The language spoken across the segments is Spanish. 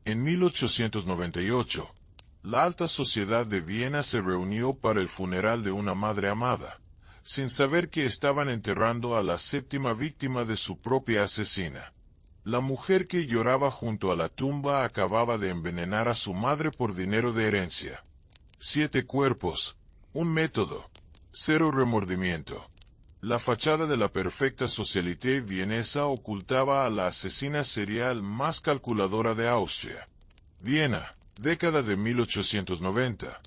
En 1898, la alta sociedad de Viena se reunió para el funeral de una madre amada, sin saber que estaban enterrando a la séptima víctima de su propia asesina. La mujer que lloraba junto a la tumba acababa de envenenar a su madre por dinero de herencia. 7 cuerpos, un método, 0 remordimiento. La fachada de la perfecta socialité vienesa ocultaba a la asesina serial más calculadora de Austria. Viena, década de 1890.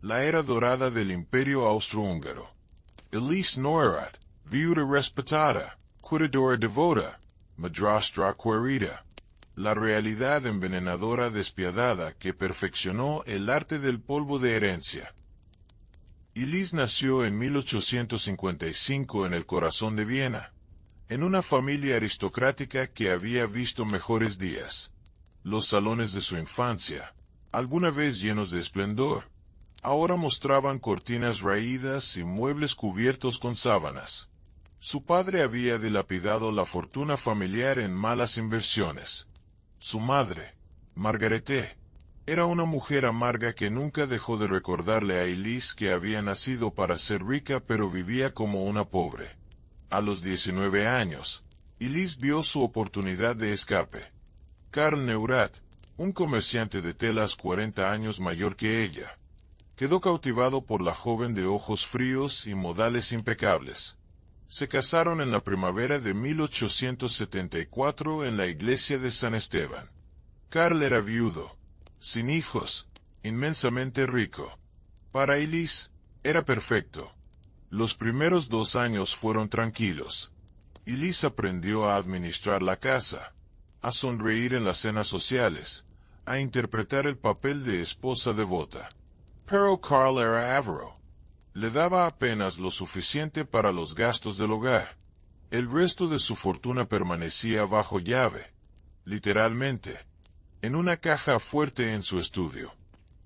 La era dorada del Imperio Austrohúngaro. Elise Neurath, viuda respetada, cuidadora devota, madrastra querida. La realidad envenenadora despiadada que perfeccionó el arte del polvo de herencia. Elise nació en 1855 en el corazón de Viena, en una familia aristocrática que había visto mejores días. Los salones de su infancia, alguna vez llenos de esplendor, ahora mostraban cortinas raídas y muebles cubiertos con sábanas. Su padre había dilapidado la fortuna familiar en malas inversiones. Su madre, Margarete, era una mujer amarga que nunca dejó de recordarle a Elise que había nacido para ser rica pero vivía como una pobre. A los 19 años, Elise vio su oportunidad de escape. Karl Neurath, un comerciante de telas 40 años mayor que ella, quedó cautivado por la joven de ojos fríos y modales impecables. Se casaron en la primavera de 1874 en la iglesia de San Esteban. Karl era viudo, sin hijos, inmensamente rico. Para Elise, era perfecto. Los primeros 2 años fueron tranquilos. Elise aprendió a administrar la casa, a sonreír en las cenas sociales, a interpretar el papel de esposa devota. Pero Karl era avaro. Le daba apenas lo suficiente para los gastos del hogar. El resto de su fortuna permanecía bajo llave, literalmente, en una caja fuerte en su estudio.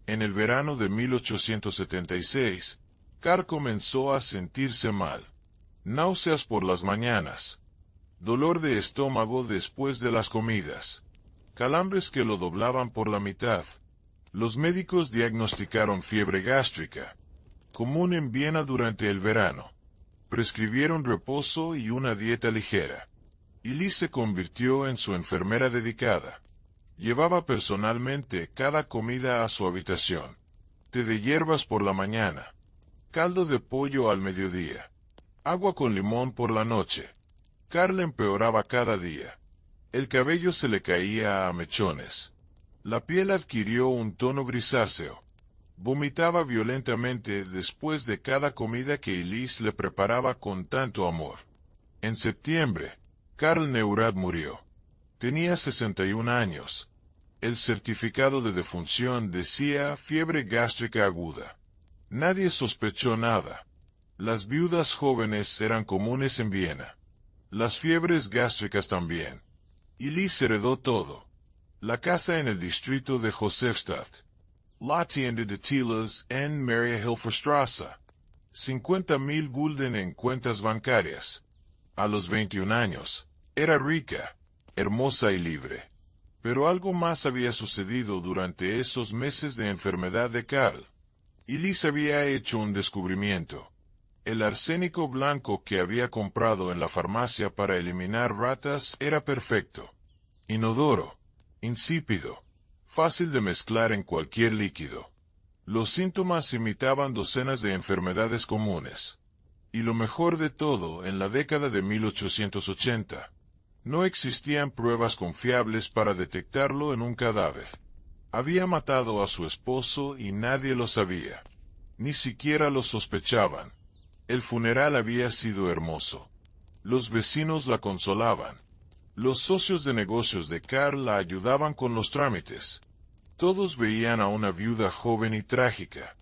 En el verano de 1876, Karl comenzó a sentirse mal. Náuseas por las mañanas. Dolor de estómago después de las comidas. Calambres que lo doblaban por la mitad. Los médicos diagnosticaron fiebre gástrica, común en Viena durante el verano. Prescribieron reposo y una dieta ligera. Elise se convirtió en su enfermera dedicada. Llevaba personalmente cada comida a su habitación. Té de hierbas por la mañana. Caldo de pollo al mediodía. Agua con limón por la noche. Karl empeoraba cada día. El cabello se le caía a mechones. La piel adquirió un tono grisáceo. Vomitaba violentamente después de cada comida que Elise le preparaba con tanto amor. En septiembre, Karl Neurath murió. Tenía 61 años. El certificado de defunción decía fiebre gástrica aguda. Nadie sospechó nada. Las viudas jóvenes eran comunes en Viena. Las fiebres gástricas también. Elise heredó todo. La casa en el distrito de Josefstadt. La tienda de telas en Mariahilferstrasse. 50.000 gulden en cuentas bancarias. A los 21 años, era rica, hermosa y libre. Pero algo más había sucedido durante esos meses de enfermedad de Karl. Elise había hecho un descubrimiento. El arsénico blanco que había comprado en la farmacia para eliminar ratas era perfecto. Inodoro, insípido, fácil de mezclar en cualquier líquido. Los síntomas imitaban docenas de enfermedades comunes. Y lo mejor de todo, en la década de 1880, no existían pruebas confiables para detectarlo en un cadáver. Había matado a su esposo y nadie lo sabía. Ni siquiera lo sospechaban. El funeral había sido hermoso. Los vecinos la consolaban. Los socios de negocios de Karl la ayudaban con los trámites. Todos veían a una viuda joven y trágica.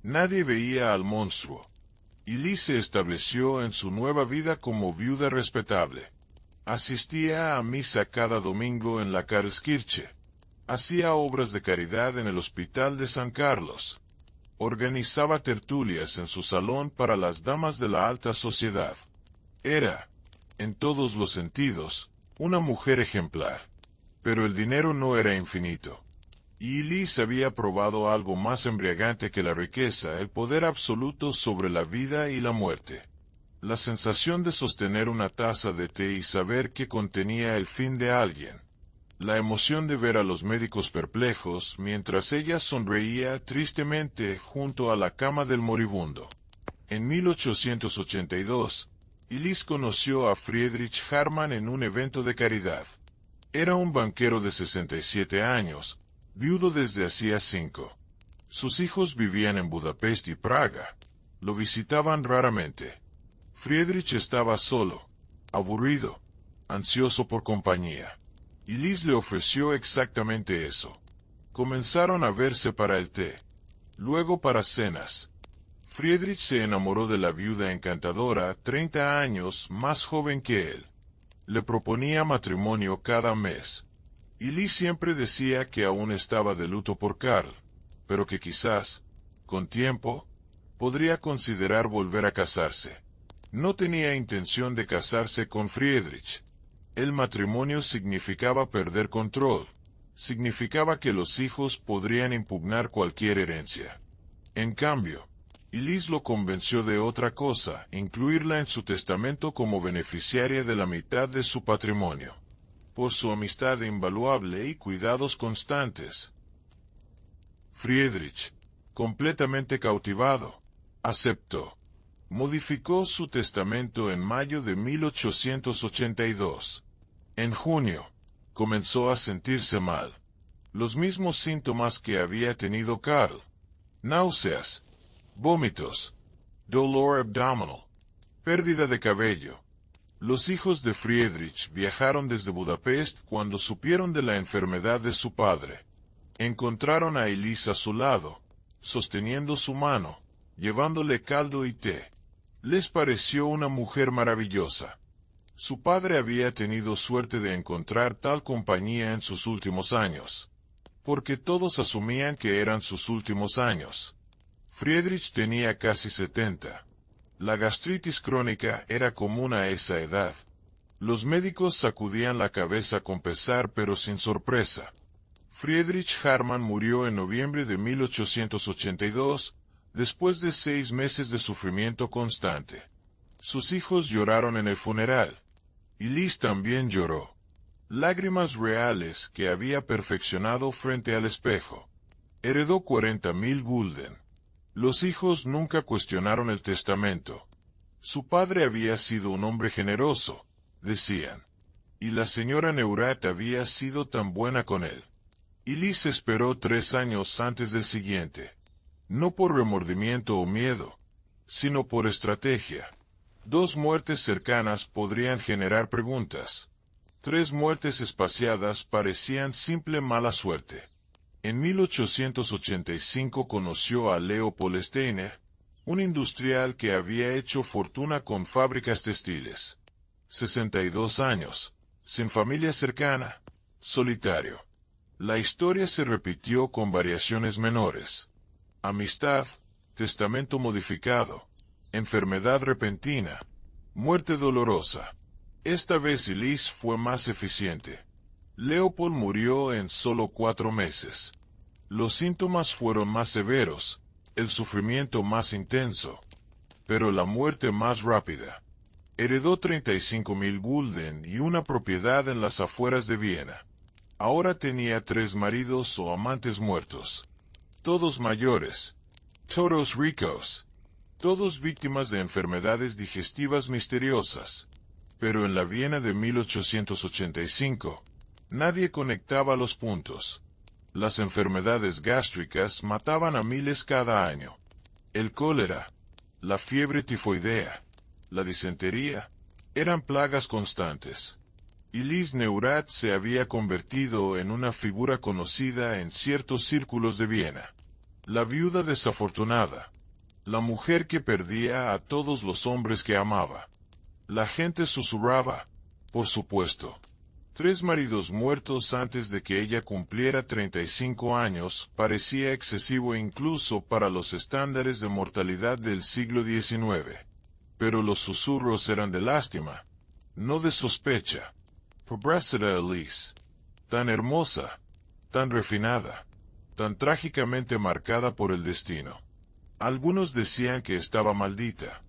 Nadie veía al monstruo. Elise se estableció en su nueva vida como viuda respetable. Asistía a misa cada domingo en la Karlskirche. Hacía obras de caridad en el Hospital de San Carlos. Organizaba tertulias en su salón para las damas de la alta sociedad. Era, en todos los sentidos, una mujer ejemplar. Pero el dinero no era infinito. Y Elise había probado algo más embriagante que la riqueza, el poder absoluto sobre la vida y la muerte. La sensación de sostener una taza de té y saber que contenía el fin de alguien. La emoción de ver a los médicos perplejos mientras ella sonreía tristemente junto a la cama del moribundo. En 1882, Elise conoció a Friedrich Hartmann en un evento de caridad. Era un banquero de 67 años, viudo desde hacía 5. Sus hijos vivían en Budapest y Praga. Lo visitaban raramente. Friedrich estaba solo, aburrido, ansioso por compañía. Elise le ofreció exactamente eso. Comenzaron a verse para el té, luego para cenas. Friedrich se enamoró de la viuda encantadora, 30 años más joven que él. Le proponía matrimonio cada mes. Elise siempre decía que aún estaba de luto por Karl, pero que quizás, con tiempo, podría considerar volver a casarse. No tenía intención de casarse con Friedrich. El matrimonio significaba perder control. Significaba que los hijos podrían impugnar cualquier herencia. En cambio, Elise lo convenció de otra cosa, incluirla en su testamento como beneficiaria de la mitad de su patrimonio. Por su amistad invaluable y cuidados constantes. Friedrich, completamente cautivado, aceptó. Modificó su testamento en mayo de 1882. En junio, comenzó a sentirse mal. Los mismos síntomas que había tenido Karl. Náuseas, vómitos, dolor abdominal, pérdida de cabello. Los hijos de Friedrich viajaron desde Budapest cuando supieron de la enfermedad de su padre. Encontraron a Elise a su lado, sosteniendo su mano, llevándole caldo y té. Les pareció una mujer maravillosa. Su padre había tenido suerte de encontrar tal compañía en sus últimos años, porque todos asumían que eran sus últimos años. Friedrich tenía casi 70. La gastritis crónica era común a esa edad. Los médicos sacudían la cabeza con pesar pero sin sorpresa. Friedrich Hartmann murió en noviembre de 1882, después de 6 meses de sufrimiento constante. Sus hijos lloraron en el funeral. Elise también lloró. Lágrimas reales que había perfeccionado frente al espejo. Heredó 40.000 gulden. Los hijos nunca cuestionaron el testamento. Su padre había sido un hombre generoso, decían. Y la señora Neurath había sido tan buena con él. Elise esperó 3 años antes del siguiente. No por remordimiento o miedo, sino por estrategia. 2 muertes cercanas podrían generar preguntas. 3 muertes espaciadas parecían simple mala suerte. En 1885 conoció a Leopold Steiner, un industrial que había hecho fortuna con fábricas textiles. 62 años, sin familia cercana, solitario. La historia se repitió con variaciones menores. Amistad, testamento modificado, enfermedad repentina, muerte dolorosa. Esta vez Elise fue más eficiente. Leopold murió en solo 4 meses. Los síntomas fueron más severos, el sufrimiento más intenso, pero la muerte más rápida. Heredó 35.000 gulden y una propiedad en las afueras de Viena. Ahora tenía 3 maridos o amantes muertos. Todos mayores. Todos ricos. Todos víctimas de enfermedades digestivas misteriosas. Pero en la Viena de 1885, nadie conectaba los puntos. Las enfermedades gástricas mataban a miles cada año. El cólera, la fiebre tifoidea, la disentería, eran plagas constantes. Elise Neurath se había convertido en una figura conocida en ciertos círculos de Viena. La viuda desafortunada. La mujer que perdía a todos los hombres que amaba. La gente susurraba, por supuesto. 3 maridos muertos antes de que ella cumpliera 35 años parecía excesivo incluso para los estándares de mortalidad del siglo XIX. Pero los susurros eran de lástima, no de sospecha. Pobrecita Elise. Tan hermosa, tan refinada. tan trágicamente marcada por el destino. Algunos decían que estaba maldita.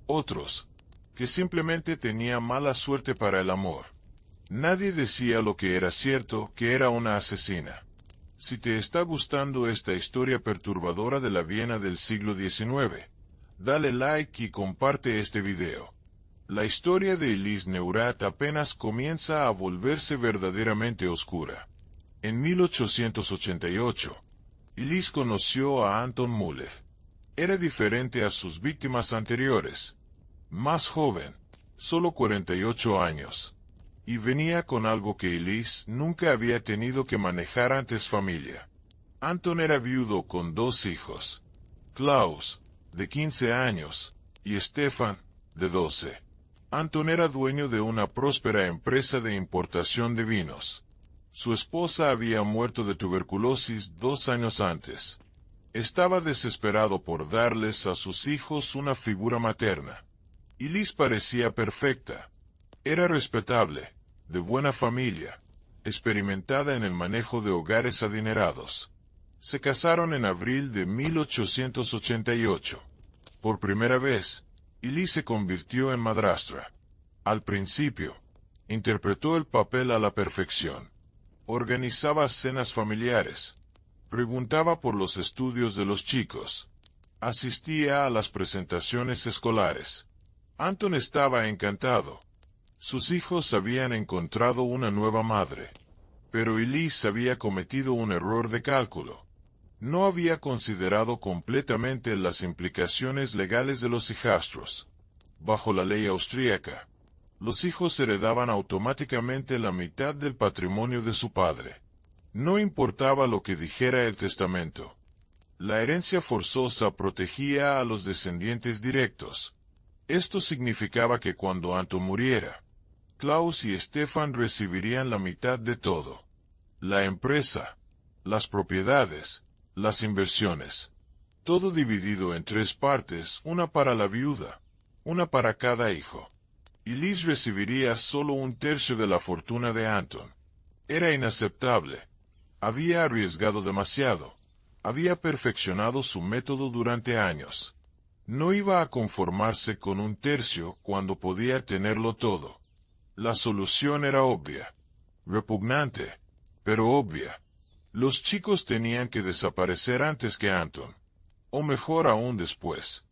Otros, que simplemente tenía mala suerte para el amor. Nadie decía lo que era cierto, que era una asesina. Si te está gustando esta historia perturbadora de la Viena del siglo XIX, dale like y comparte este video. La historia de Elise Neurath apenas comienza a volverse verdaderamente oscura. En 1888, Elise conoció a Anton Müller. Era diferente a sus víctimas anteriores. Más joven, solo 48 años. Y venía con algo que Elise nunca había tenido que manejar antes: familia. Anton era viudo con 2 hijos. Klaus, de 15 años, y Stefan, de 12. Anton era dueño de una próspera empresa de importación de vinos. Su esposa había muerto de tuberculosis 2 años antes. Estaba desesperado por darles a sus hijos una figura materna. Elise parecía perfecta. Era respetable, de buena familia, experimentada en el manejo de hogares adinerados. Se casaron en abril de 1888. Por primera vez, Elise se convirtió en madrastra. Al principio, interpretó el papel a la perfección. Organizaba cenas familiares. Preguntaba por los estudios de los chicos. Asistía a las presentaciones escolares. Anton estaba encantado. Sus hijos habían encontrado una nueva madre. Pero Elise había cometido un error de cálculo. No había considerado completamente las implicaciones legales de los hijastros. Bajo la ley austríaca, los hijos heredaban automáticamente la mitad del patrimonio de su padre. No importaba lo que dijera el testamento. La herencia forzosa protegía a los descendientes directos. Esto significaba que cuando Anton muriera, Klaus y Stefan recibirían la mitad de todo. La empresa, las propiedades, las inversiones. Todo dividido en 3 partes, una para la viuda, una para cada hijo. Elise recibiría solo 1/3 de la fortuna de Anton. Era inaceptable. Había arriesgado demasiado. Había perfeccionado su método durante años. No iba a conformarse con 1/3 cuando podía tenerlo todo. La solución era obvia. Repugnante, pero obvia. Los chicos tenían que desaparecer antes que Anton. O mejor aún, después.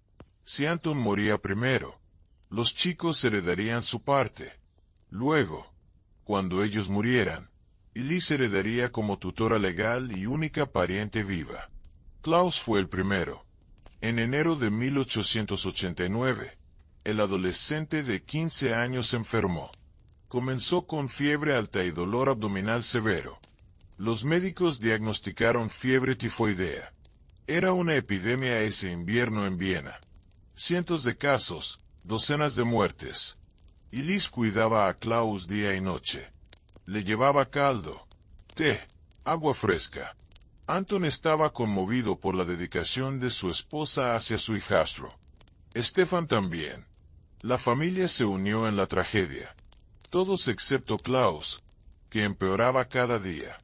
Si Anton moría primero, los chicos heredarían su parte. Luego, cuando ellos murieran, Elise heredaría como tutora legal y única pariente viva. Klaus fue el primero. En enero de 1889, el adolescente de 15 años enfermó. Comenzó con fiebre alta y dolor abdominal severo. Los médicos diagnosticaron fiebre tifoidea. Era una epidemia ese invierno en Viena. Cientos de casos, docenas de muertes. Elise cuidaba a Klaus día y noche. Le llevaba caldo, té, agua fresca. Anton estaba conmovido por la dedicación de su esposa hacia su hijastro. Stefan también. La familia se unió en la tragedia. Todos excepto Klaus, que empeoraba cada día.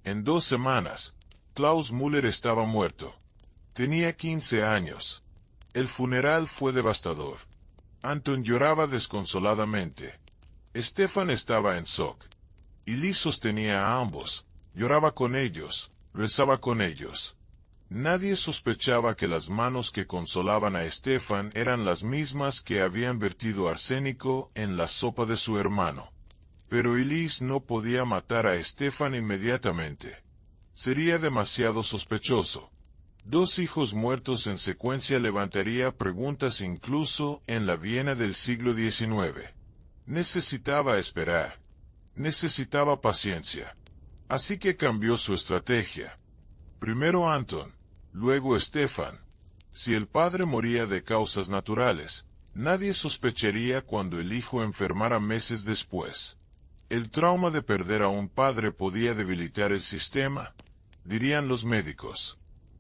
En 2 semanas, Klaus Müller estaba muerto. Tenía 15 años. El funeral fue devastador. Anton lloraba desconsoladamente. Stefan estaba en shock. Elise sostenía a ambos, lloraba con ellos, rezaba con ellos. Nadie sospechaba que las manos que consolaban a Stefan eran las mismas que habían vertido arsénico en la sopa de su hermano. Pero Elise no podía matar a Stefan inmediatamente. Sería demasiado sospechoso. 2 hijos muertos en secuencia levantaría preguntas incluso en la Viena del siglo XIX. Necesitaba esperar. Necesitaba paciencia. Así que cambió su estrategia. Primero Anton, luego Stefan. Si el padre moría de causas naturales, nadie sospecharía cuando el hijo enfermara meses después. El trauma de perder a un padre podía debilitar el sistema, dirían los médicos.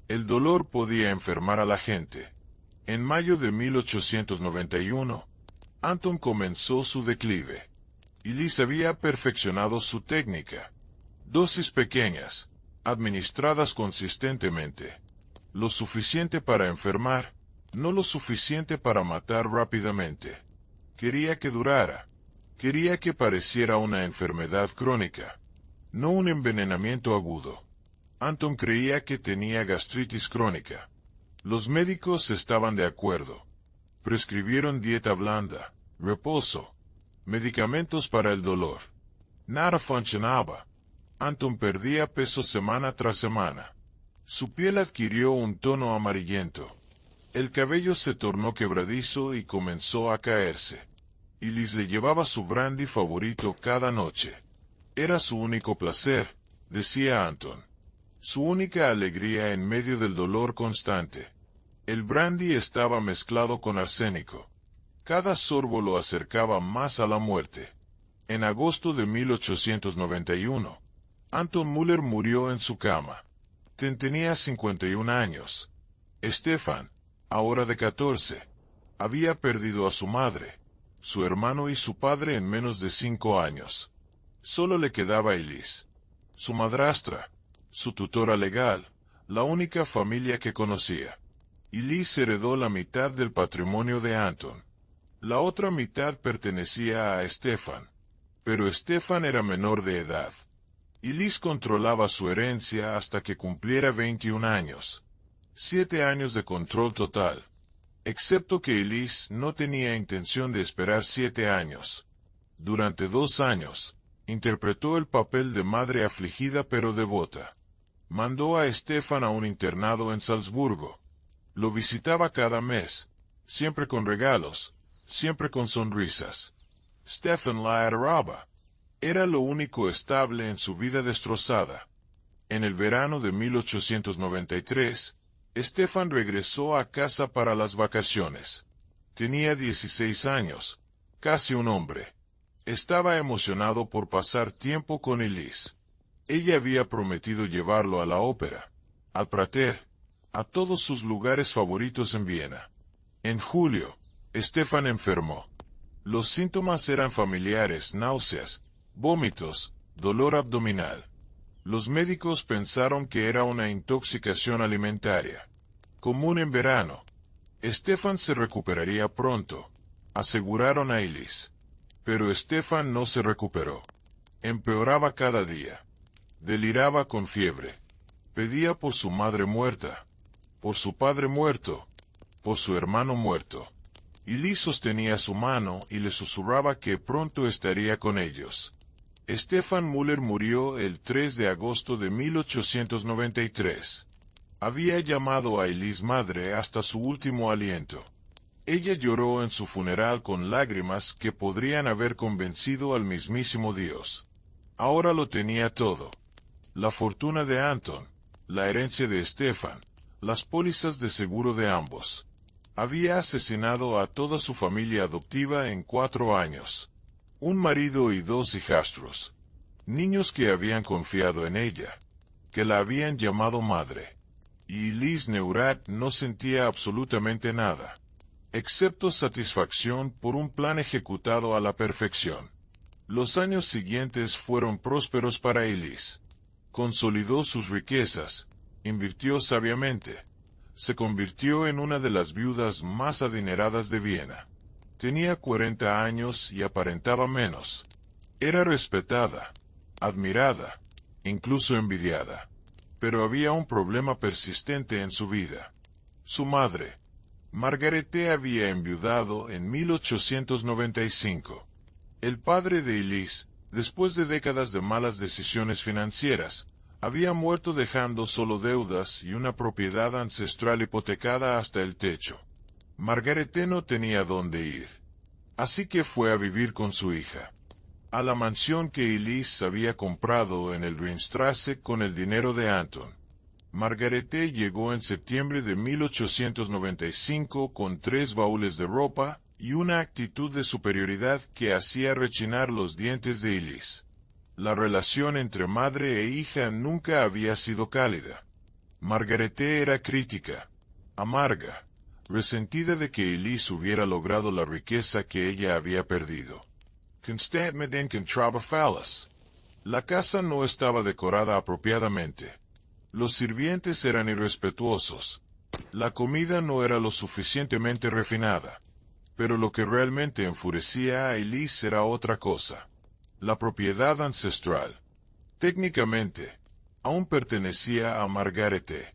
El dolor podía enfermar a la gente. En mayo de 1891, Anton comenzó su declive. Elise había perfeccionado su técnica. Dosis pequeñas, administradas consistentemente. Lo suficiente para enfermar, no lo suficiente para matar rápidamente. Quería que durara. Quería que pareciera una enfermedad crónica, no un envenenamiento agudo. Anton creía que tenía gastritis crónica. Los médicos estaban de acuerdo. Prescribieron dieta blanda, reposo, medicamentos para el dolor. Nada funcionaba. Anton perdía peso semana tras semana. Su piel adquirió un tono amarillento. El cabello se tornó quebradizo y comenzó a caerse. Elise le llevaba su brandy favorito cada noche. Era su único placer, decía Anton. Su única alegría en medio del dolor constante. El brandy estaba mezclado con arsénico. Cada sorbo lo acercaba más a la muerte. En agosto de 1891, Anton Müller murió en su cama. Tenía 51 años. Stefan, ahora de 14, había perdido a su madre, su hermano y su padre en menos de 5 años. Solo le quedaba Elise, su madrastra, su tutora legal, la única familia que conocía. Elise heredó la mitad del patrimonio de Anton. La otra mitad pertenecía a Stefan, pero Stefan era menor de edad. Elise controlaba su herencia hasta que cumpliera 21 años. 7 años de control total. Excepto que Elise no tenía intención de esperar 7 años. Durante 2 años, interpretó el papel de madre afligida pero devota. Mandó a Stefan a un internado en Salzburgo. Lo visitaba cada mes, siempre con regalos, siempre con sonrisas. Stefan la adoraba. Era lo único estable en su vida destrozada. En el verano de 1893, Stefan regresó a casa para las vacaciones. Tenía 16 años, casi un hombre. Estaba emocionado por pasar tiempo con Elise. Ella había prometido llevarlo a la ópera, al Prater, a todos sus lugares favoritos en Viena. En julio, Stefan enfermó. Los síntomas eran familiares: náuseas, vómitos, dolor abdominal. Los médicos pensaron que era una intoxicación alimentaria, común en verano. Stefan se recuperaría pronto, aseguraron a Elise. Pero Stefan no se recuperó. Empeoraba cada día. Deliraba con fiebre. Pedía por su madre muerta, por su padre muerto, por su hermano muerto. Elise sostenía su mano y le susurraba que pronto estaría con ellos. Stefan Müller murió el 3 de agosto de 1893. Había llamado a Elise madre hasta su último aliento. Ella lloró en su funeral con lágrimas que podrían haber convencido al mismísimo Dios. Ahora lo tenía todo. La fortuna de Anton, la herencia de Stefan, las pólizas de seguro de ambos. Había asesinado a toda su familia adoptiva en 4 años. Un marido y 2 hijastros. Niños que habían confiado en ella, que la habían llamado madre. Y Elise Neurath no sentía absolutamente nada, excepto satisfacción por un plan ejecutado a la perfección. Los años siguientes fueron prósperos para Elise. Consolidó sus riquezas, invirtió sabiamente. Se convirtió en una de las viudas más adineradas de Viena. Tenía 40 años y aparentaba menos. Era respetada, admirada, incluso envidiada. Pero había un problema persistente en su vida. Su madre, Margarete, había enviudado en 1895. El padre de Elise, después de décadas de malas decisiones financieras, había muerto dejando solo deudas y una propiedad ancestral hipotecada hasta el techo. Margarete no tenía dónde ir. Así que fue a vivir con su hija, a la mansión que Elise había comprado en el Ringstrasse con el dinero de Anton. Margarete llegó en septiembre de 1895 con 3 baúles de ropa y una actitud de superioridad que hacía rechinar los dientes de Elise. La relación entre madre e hija nunca había sido cálida. Margarete era crítica, amarga, resentida de que Elise hubiera logrado la riqueza que ella había perdido. Constantemente encontraba fallas. La casa no estaba decorada apropiadamente. Los sirvientes eran irrespetuosos. La comida no era lo suficientemente refinada. Pero lo que realmente enfurecía a Elise era otra cosa. La propiedad ancestral. Técnicamente, aún pertenecía a Margarete.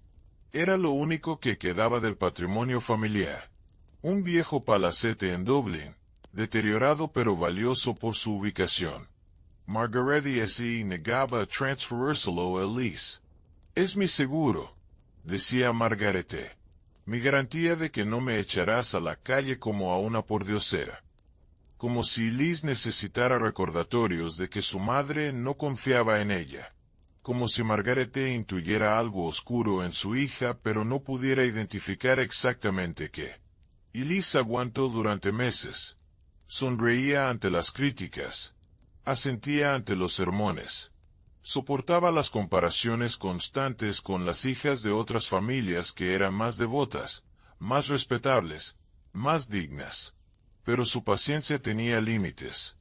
Era lo único que quedaba del patrimonio familiar. Un viejo palacete en Dublín, deteriorado pero valioso por su ubicación. Margarete se negaba a transferírselo a Elise. Es mi seguro, decía Margarete. Mi garantía de que no me echarás a la calle como a una pordiosera. Como si Elise necesitara recordatorios de que su madre no confiaba en ella. Como si Margarete intuyera algo oscuro en su hija pero no pudiera identificar exactamente qué. Elise aguantó durante meses. Sonreía ante las críticas. Asentía ante los sermones. Soportaba las comparaciones constantes con las hijas de otras familias que eran más devotas, más respetables, más dignas. Pero su paciencia tenía límites.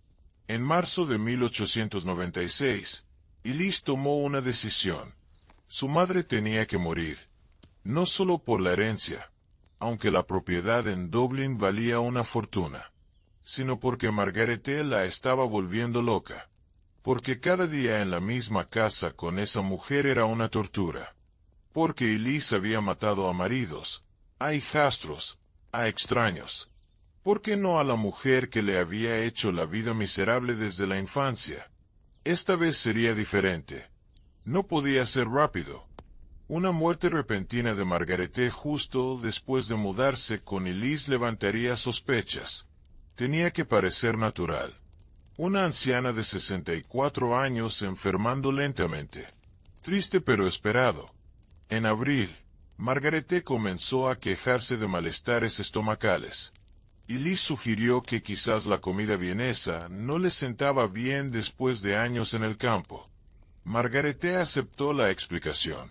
En marzo de 1896, Elise tomó una decisión. Su madre tenía que morir. No solo por la herencia, aunque la propiedad en Dublín valía una fortuna, sino porque Margarete la estaba volviendo loca. Porque cada día en la misma casa con esa mujer era una tortura. Porque Elise había matado a maridos, a hijastros, a extraños. ¿Por qué no a la mujer que le había hecho la vida miserable desde la infancia? Esta vez sería diferente. No podía ser rápido. Una muerte repentina de Margarete justo después de mudarse con Elise levantaría sospechas. Tenía que parecer natural. Una anciana de 64 años enfermando lentamente. Triste pero esperado. En abril, Margarete comenzó a quejarse de malestares estomacales. Elise sugirió que quizás la comida vienesa no le sentaba bien después de años en el campo. Margarete aceptó la explicación.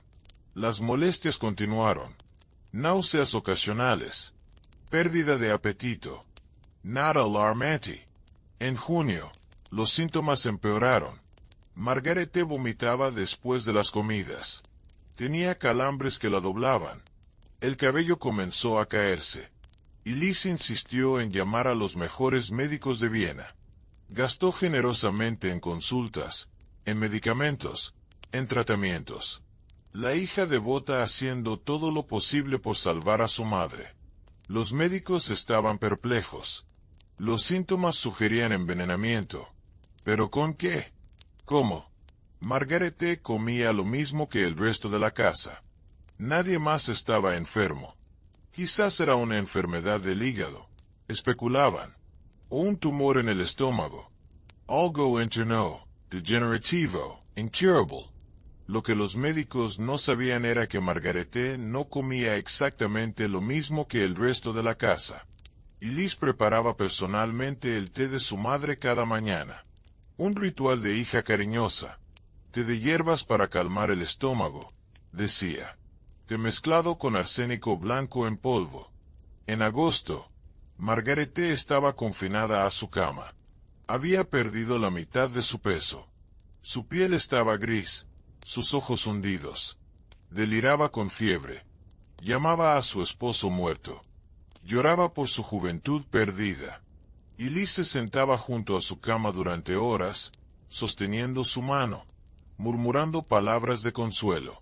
Las molestias continuaron. Náuseas ocasionales. Pérdida de apetito. Nada alarmante. En junio, los síntomas empeoraron. Margarete vomitaba después de las comidas. Tenía calambres que la doblaban. El cabello comenzó a caerse. Elise insistió en llamar a los mejores médicos de Viena. Gastó generosamente en consultas, en medicamentos, en tratamientos. La hija devota haciendo todo lo posible por salvar a su madre. Los médicos estaban perplejos. Los síntomas sugerían envenenamiento. ¿Pero con qué? ¿Cómo? Margarete comía lo mismo que el resto de la casa. Nadie más estaba enfermo. Quizás era una enfermedad del hígado, especulaban, o un tumor en el estómago. Algo interno, degenerativo, incurable. Lo que los médicos no sabían era que Margarete no comía exactamente lo mismo que el resto de la casa. Elise preparaba personalmente el té de su madre cada mañana. Un ritual de hija cariñosa. Té de hierbas para calmar el estómago, decía. Té mezclado con arsénico blanco en polvo. En agosto, Margarete estaba confinada a su cama. Había perdido la mitad de su peso. Su piel estaba gris, sus ojos hundidos. Deliraba con fiebre. Llamaba a su esposo muerto. Lloraba por su juventud perdida. Elise se sentaba junto a su cama durante horas, sosteniendo su mano, murmurando palabras de consuelo.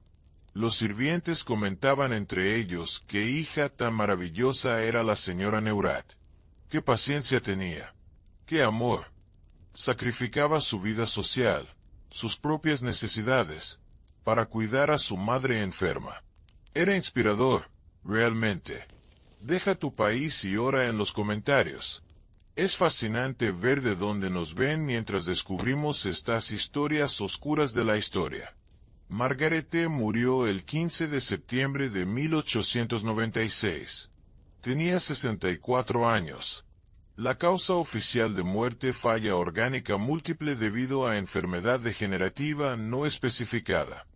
Los sirvientes comentaban entre ellos qué hija tan maravillosa era la señora Neurat. Qué paciencia tenía. Qué amor. Sacrificaba su vida social, sus propias necesidades, para cuidar a su madre enferma. Era inspirador, realmente. Deja tu país y ora en los comentarios. Es fascinante ver de dónde nos ven mientras descubrimos estas historias oscuras de la historia. Margarete murió el 15 de septiembre de 1896. Tenía 64 años. La causa oficial de muerte falla orgánica múltiple debido a enfermedad degenerativa no especificada.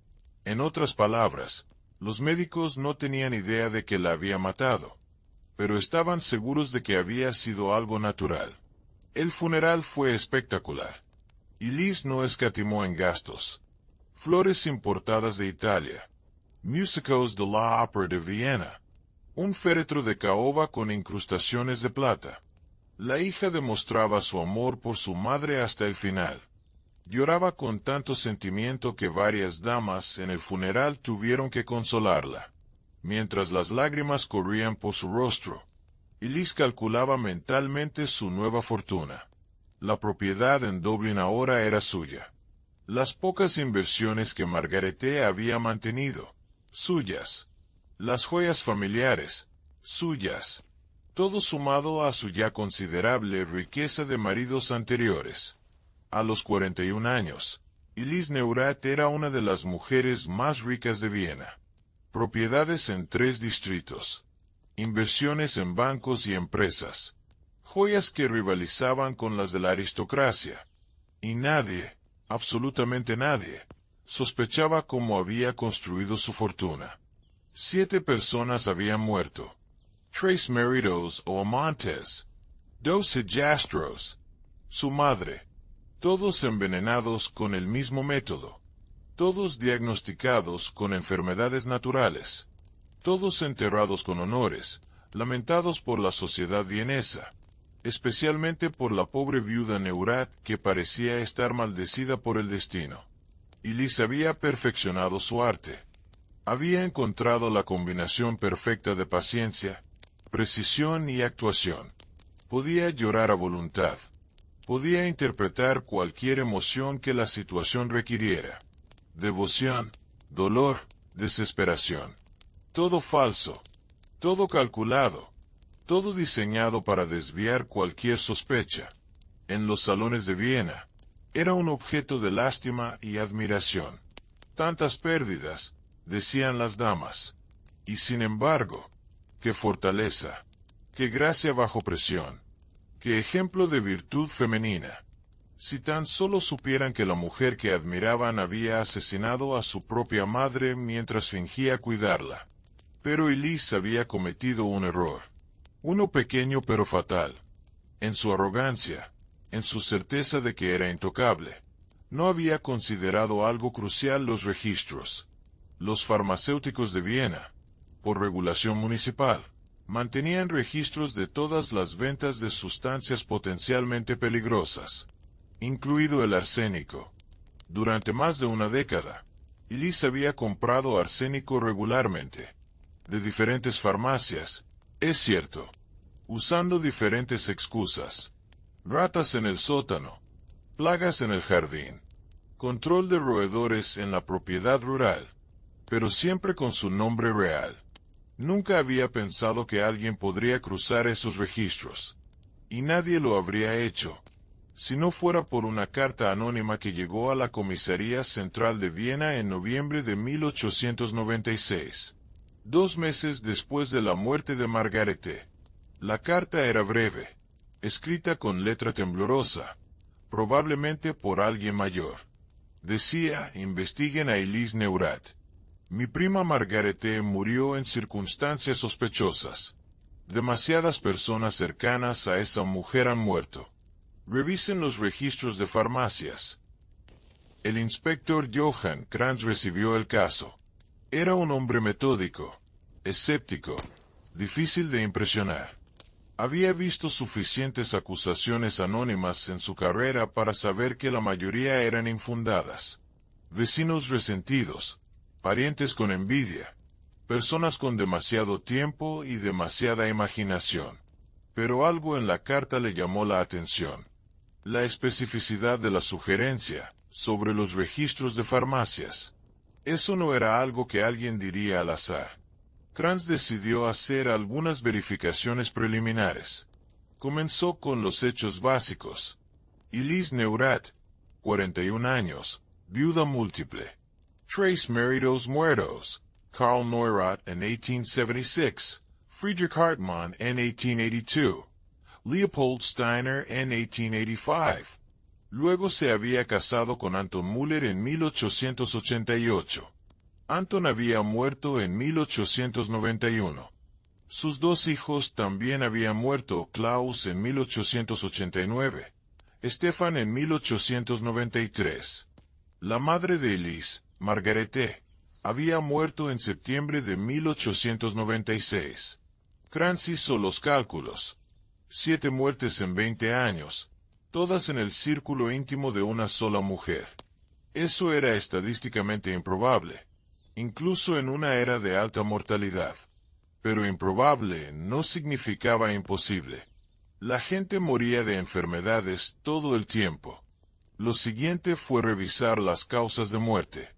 En otras palabras, los médicos no tenían idea de que la había matado, pero estaban seguros de que había sido algo natural. El funeral fue espectacular. Elise no escatimó en gastos. Flores importadas de Italia. Musicos de la Ópera de Viena. Un féretro de caoba con incrustaciones de plata. La hija demostraba su amor por su madre hasta el final. Lloraba con tanto sentimiento que varias damas en el funeral tuvieron que consolarla. Mientras las lágrimas corrían por su rostro, Elise calculaba mentalmente su nueva fortuna. La propiedad en Dublín ahora era suya. Las pocas inversiones que Margarete había mantenido, suyas. Las joyas familiares, suyas. Todo sumado a su ya considerable riqueza de maridos anteriores. A los 41 años, Elise Neurath era una de las mujeres más ricas de Viena. Propiedades en 3 distritos. Inversiones en bancos y empresas. Joyas que rivalizaban con las de la aristocracia. Y nadie, absolutamente nadie, sospechaba cómo había construido su fortuna. 7 personas habían muerto. 3 maridos o amantes. 2 hijastros. Su madre. Todos envenenados con el mismo método. Todos diagnosticados con enfermedades naturales. Todos enterrados con honores, lamentados por la sociedad vienesa. Especialmente por la pobre viuda Neurath que parecía estar maldecida por el destino. Elise había perfeccionado su arte. Había encontrado la combinación perfecta de paciencia, precisión y actuación. Podía llorar a voluntad. Podía interpretar cualquier emoción que la situación requiriera. Devoción, dolor, desesperación. Todo falso. Todo calculado. Todo diseñado para desviar cualquier sospecha. En los salones de Viena, era un objeto de lástima y admiración. Tantas pérdidas, decían las damas. Y sin embargo, qué fortaleza, qué gracia bajo presión, qué ejemplo de virtud femenina. Si tan solo supieran que la mujer que admiraban había asesinado a su propia madre mientras fingía cuidarla. Pero Elise había cometido un error. Uno pequeño pero fatal. En su arrogancia, en su certeza de que era intocable, no había considerado algo crucial: los registros. Los farmacéuticos de Viena, por regulación municipal, mantenían registros de todas las ventas de sustancias potencialmente peligrosas, incluido el arsénico. Durante más de una década, Elise había comprado arsénico regularmente, de diferentes farmacias, es cierto, usando diferentes excusas. Ratas en el sótano, plagas en el jardín, control de roedores en la propiedad rural, pero siempre con su nombre real. Nunca había pensado que alguien podría cruzar esos registros. Y nadie lo habría hecho, si no fuera por una carta anónima que llegó a la Comisaría Central de Viena en noviembre de 1896. 2 meses después de la muerte de Margarete. La carta era breve, escrita con letra temblorosa, probablemente por alguien mayor. Decía: investiguen a Elise Neurath. Mi prima Margarete murió en circunstancias sospechosas. Demasiadas personas cercanas a esa mujer han muerto. Revisen los registros de farmacias. El inspector Johann Kranz recibió el caso. Era un hombre metódico, escéptico, difícil de impresionar. Había visto suficientes acusaciones anónimas en su carrera para saber que la mayoría eran infundadas. Vecinos resentidos, parientes con envidia, personas con demasiado tiempo y demasiada imaginación. Pero algo en la carta le llamó la atención. La especificidad de la sugerencia sobre los registros de farmacias. Eso no era algo que alguien diría al azar. Kranz decidió hacer algunas verificaciones preliminares. Comenzó con los hechos básicos. Elise Neurath, 41 años, viuda múltiple. 3 maridos muertos. Karl Neurath en 1876, Friedrich Hartmann en 1882, Leopold Steiner en 1885. Luego se había casado con Anton Müller en 1888. Anton había muerto en 1891. Sus 2 hijos también habían muerto: Klaus en 1889, Stefan en 1893. La madre de Elise, Margarete, Había muerto en septiembre de 1896. Krantz hizo los cálculos. 7 muertes en 20 años, todas en el círculo íntimo de una sola mujer. Eso era estadísticamente improbable, incluso en una era de alta mortalidad. Pero improbable no significaba imposible. La gente moría de enfermedades todo el tiempo. Lo siguiente fue revisar las causas de muerte.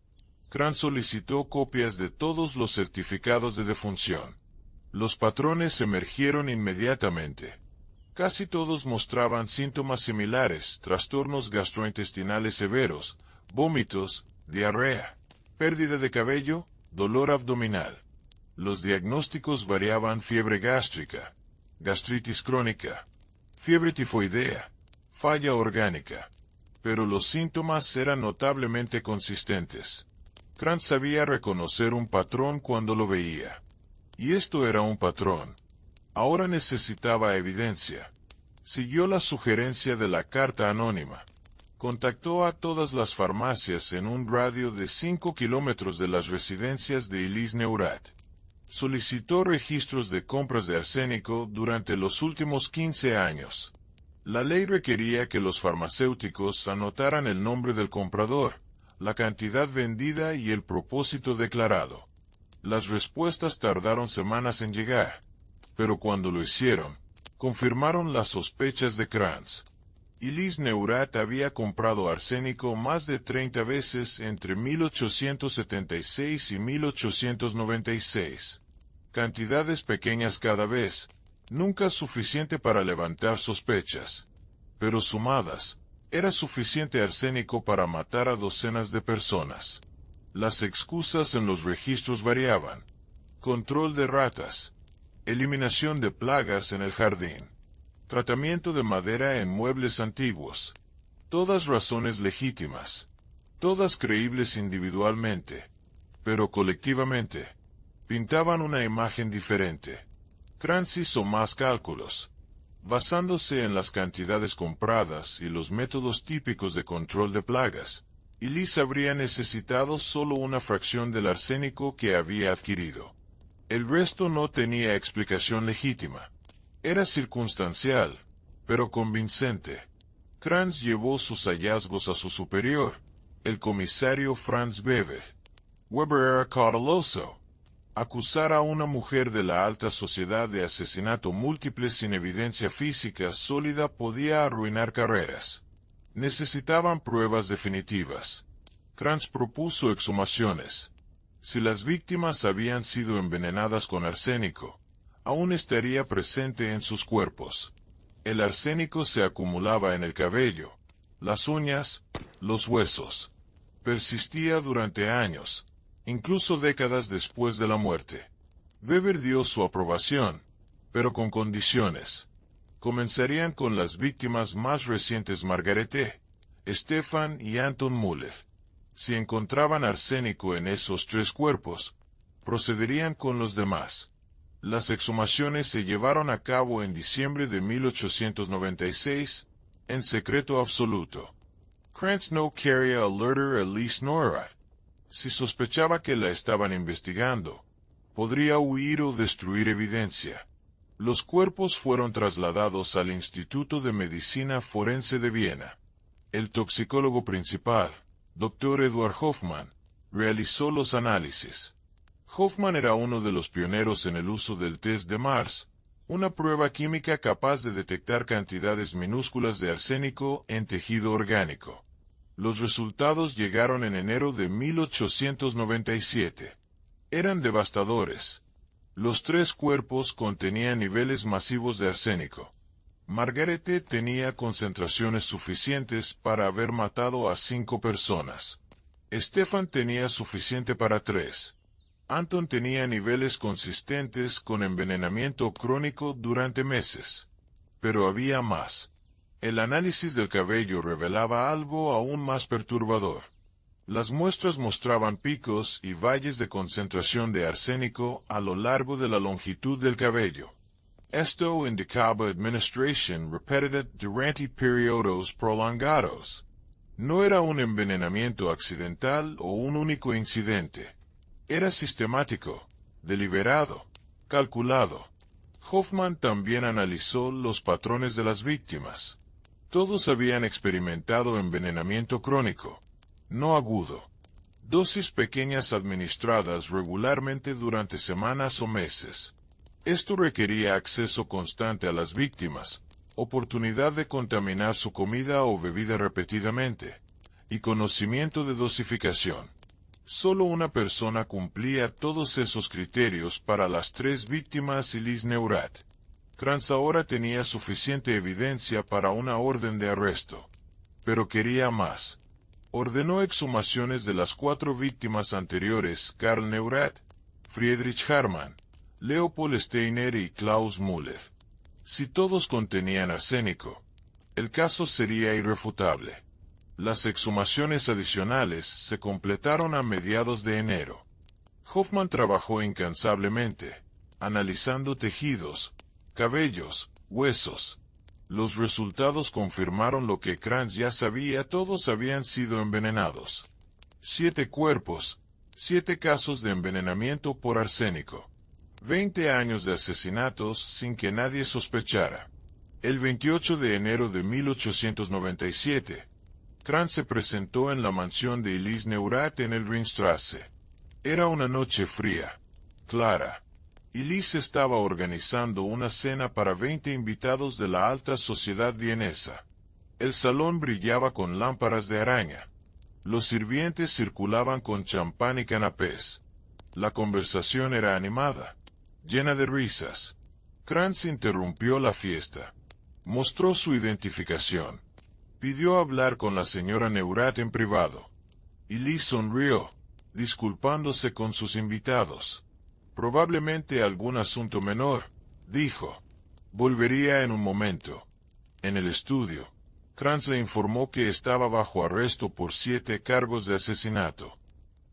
Krantz solicitó copias de todos los certificados de defunción. Los patrones emergieron inmediatamente. Casi todos mostraban síntomas similares: trastornos gastrointestinales severos, vómitos, diarrea, pérdida de cabello, dolor abdominal. Los diagnósticos variaban: fiebre gástrica, gastritis crónica, fiebre tifoidea, falla orgánica. Pero los síntomas eran notablemente consistentes. Krantz sabía reconocer un patrón cuando lo veía. Y esto era un patrón. Ahora necesitaba evidencia. Siguió la sugerencia de la carta anónima. Contactó a todas las farmacias en un radio de 5 kilómetros de las residencias de Elise Neurat. Solicitó registros de compras de arsénico durante los últimos 15 años. La ley requería que los farmacéuticos anotaran el nombre del comprador, la cantidad vendida y el propósito declarado. Las respuestas tardaron semanas en llegar, pero cuando lo hicieron, confirmaron las sospechas de Krantz. Elise Neurat había comprado arsénico más de 30 veces entre 1876 y 1896. Cantidades pequeñas cada vez, nunca suficiente para levantar sospechas. Pero sumadas, era suficiente arsénico para matar a docenas de personas. Las excusas en los registros variaban: control de ratas, eliminación de plagas en el jardín, tratamiento de madera en muebles antiguos. Todas razones legítimas, todas creíbles individualmente, pero colectivamente, pintaban una imagen diferente. Krantz hizo más cálculos. Basándose en las cantidades compradas y los métodos típicos de control de plagas, Elise habría necesitado solo una fracción del arsénico que había adquirido. El resto no tenía explicación legítima. Era circunstancial, pero convincente. Krantz llevó sus hallazgos a su superior, el comisario Franz Weber. Weber era cauteloso. Acusar a una mujer de la alta sociedad de asesinato múltiple sin evidencia física sólida podía arruinar carreras. Necesitaban pruebas definitivas. Krantz propuso exhumaciones. Si las víctimas habían sido envenenadas con arsénico, aún estaría presente en sus cuerpos. El arsénico se acumulaba en el cabello, las uñas, los huesos. Persistía durante años, incluso décadas después de la muerte. Weber dio su aprobación, pero con condiciones. Comenzarían con las víctimas más recientes: Margarete, Stefan y Anton Müller. Si encontraban arsénico en esos 3 cuerpos, procederían con los demás. Las exhumaciones se llevaron a cabo en diciembre de 1896, en secreto absoluto. Krantz no quería alertar a Elise Neurat. Si sospechaba que la estaban investigando, podría huir o destruir evidencia. Los cuerpos fueron trasladados al Instituto de Medicina Forense de Viena. El toxicólogo principal, Dr. Eduard Hoffmann, realizó los análisis. Hoffmann era uno de los pioneros en el uso del test de Mars, una prueba química capaz de detectar cantidades minúsculas de arsénico en tejido orgánico. Los resultados llegaron en enero de 1897. Eran devastadores. Los 3 cuerpos contenían niveles masivos de arsénico. Margarete tenía concentraciones suficientes para haber matado a 5 personas. Stefan tenía suficiente para 3. Anton tenía niveles consistentes con envenenamiento crónico durante meses. Pero había más. El análisis del cabello revelaba algo aún más perturbador. Las muestras mostraban picos y valles de concentración de arsénico a lo largo de la longitud del cabello. Esto indicaba administración repetida durante periodos prolongados. No era un envenenamiento accidental o un único incidente. Era sistemático, deliberado, calculado. Hoffman también analizó los patrones de las víctimas. Todos habían experimentado envenenamiento crónico, no agudo. Dosis pequeñas administradas regularmente durante semanas o meses. Esto requería acceso constante a las víctimas, oportunidad de contaminar su comida o bebida repetidamente, y conocimiento de dosificación. Solo una persona cumplía todos esos criterios para las 3 víctimas y Liz Neurath. Krantz ahora tenía suficiente evidencia para una orden de arresto. Pero quería más. Ordenó exhumaciones de las 4 víctimas anteriores: Karl Neurath, Friedrich Hartmann, Leopold Steiner y Klaus Müller. Si todos contenían arsénico, el caso sería irrefutable. Las exhumaciones adicionales se completaron a mediados de enero. Hoffman trabajó incansablemente, analizando tejidos, cabellos, huesos. Los resultados confirmaron lo que Krantz ya sabía: todos habían sido envenenados. 7 cuerpos, 7 casos de envenenamiento por arsénico. 20 años de asesinatos sin que nadie sospechara. El 28 de enero de 1897, Krantz se presentó en la mansión de Elise Neurath en el Ringstrasse. Era una noche fría, clara. Elise estaba organizando una cena para 20 invitados de la alta sociedad vienesa. El salón brillaba con lámparas de araña. Los sirvientes circulaban con champán y canapés. La conversación era animada, llena de risas. Krantz interrumpió la fiesta. Mostró su identificación. Pidió hablar con la señora Neurath en privado. Elise sonrió, disculpándose con sus invitados. Probablemente algún asunto menor, dijo. Volvería en un momento. En el estudio, Krantz le informó que estaba bajo arresto por 7 cargos de asesinato.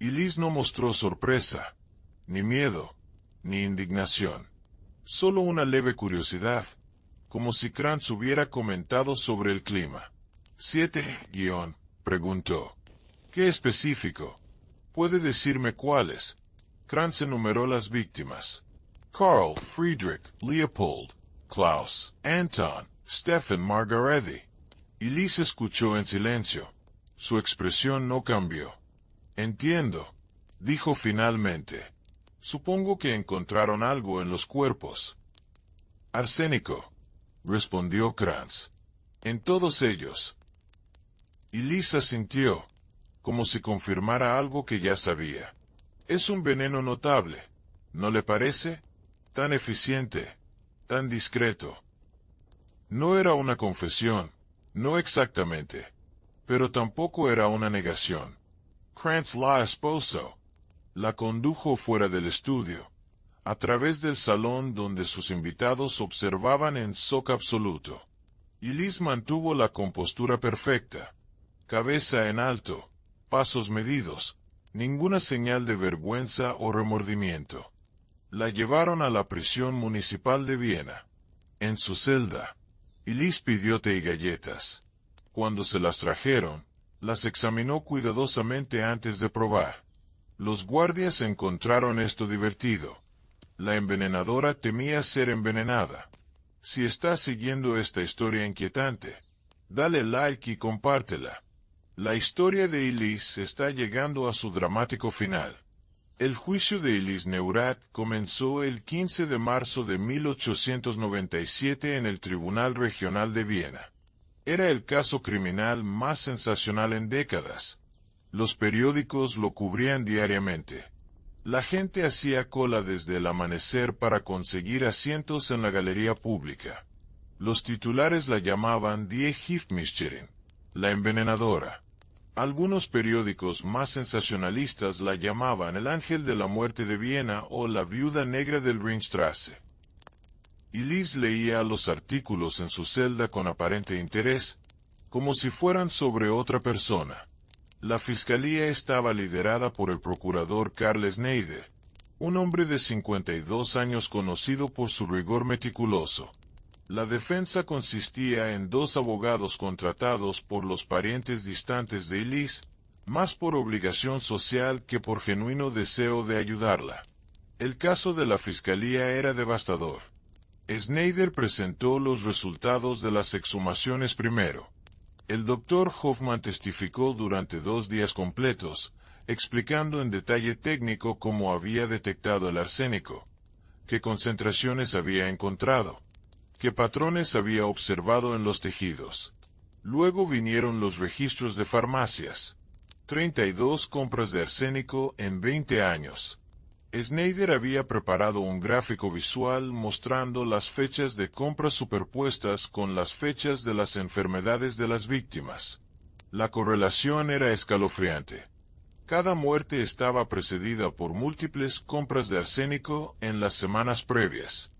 Elise no mostró sorpresa, ni miedo, ni indignación. Solo una leve curiosidad, como si Krantz hubiera comentado sobre el clima. 7, preguntó. ¿Qué específico? ¿Puede decirme cuáles? Krantz enumeró las víctimas. Karl, Friedrich, Leopold, Klaus, Anton, Stefan Margaretti. Elise escuchó en silencio. Su expresión no cambió. Entiendo, dijo finalmente. Supongo que encontraron algo en los cuerpos. Arsénico, respondió Krantz. En todos ellos. Elise asintió, como si confirmara algo que ya sabía. Es un veneno notable, ¿no le parece? Tan eficiente, tan discreto. No era una confesión, no exactamente, pero tampoco era una negación. Krantz la esposó. La condujo fuera del estudio, a través del salón donde sus invitados observaban en shock absoluto. Elise mantuvo la compostura perfecta. Cabeza en alto, pasos medidos, ninguna señal de vergüenza o remordimiento. La llevaron a la prisión municipal de Viena. En su celda, Elise pidió té y galletas. Cuando se las trajeron, las examinó cuidadosamente antes de probar. Los guardias encontraron esto divertido. La envenenadora temía ser envenenada. Si estás siguiendo esta historia inquietante, dale like y compártela. La historia de Elise está llegando a su dramático final. El juicio de Elise Neurath comenzó el 15 de marzo de 1897 en el Tribunal Regional de Viena. Era el caso criminal más sensacional en décadas. Los periódicos lo cubrían diariamente. La gente hacía cola desde el amanecer para conseguir asientos en la galería pública. Los titulares la llamaban Die Giftmischerin, la envenenadora. Algunos periódicos más sensacionalistas la llamaban el ángel de la muerte de Viena o la viuda negra del Ringstrasse. Elise leía los artículos en su celda con aparente interés, como si fueran sobre otra persona. La fiscalía estaba liderada por el procurador Karl Schneider, un hombre de 52 años conocido por su rigor meticuloso. La defensa consistía en 2 abogados contratados por los parientes distantes de Elise, más por obligación social que por genuino deseo de ayudarla. El caso de la fiscalía era devastador. Snyder presentó los resultados de las exhumaciones primero. El doctor Hoffman testificó durante 2 días completos, explicando en detalle técnico cómo había detectado el arsénico, qué concentraciones había encontrado, qué patrones había observado en los tejidos. Luego vinieron los registros de farmacias. 32 compras de arsénico en 20 años. Snyder había preparado un gráfico visual mostrando las fechas de compras superpuestas con las fechas de las enfermedades de las víctimas. La correlación era escalofriante. Cada muerte estaba precedida por múltiples compras de arsénico en las semanas previas.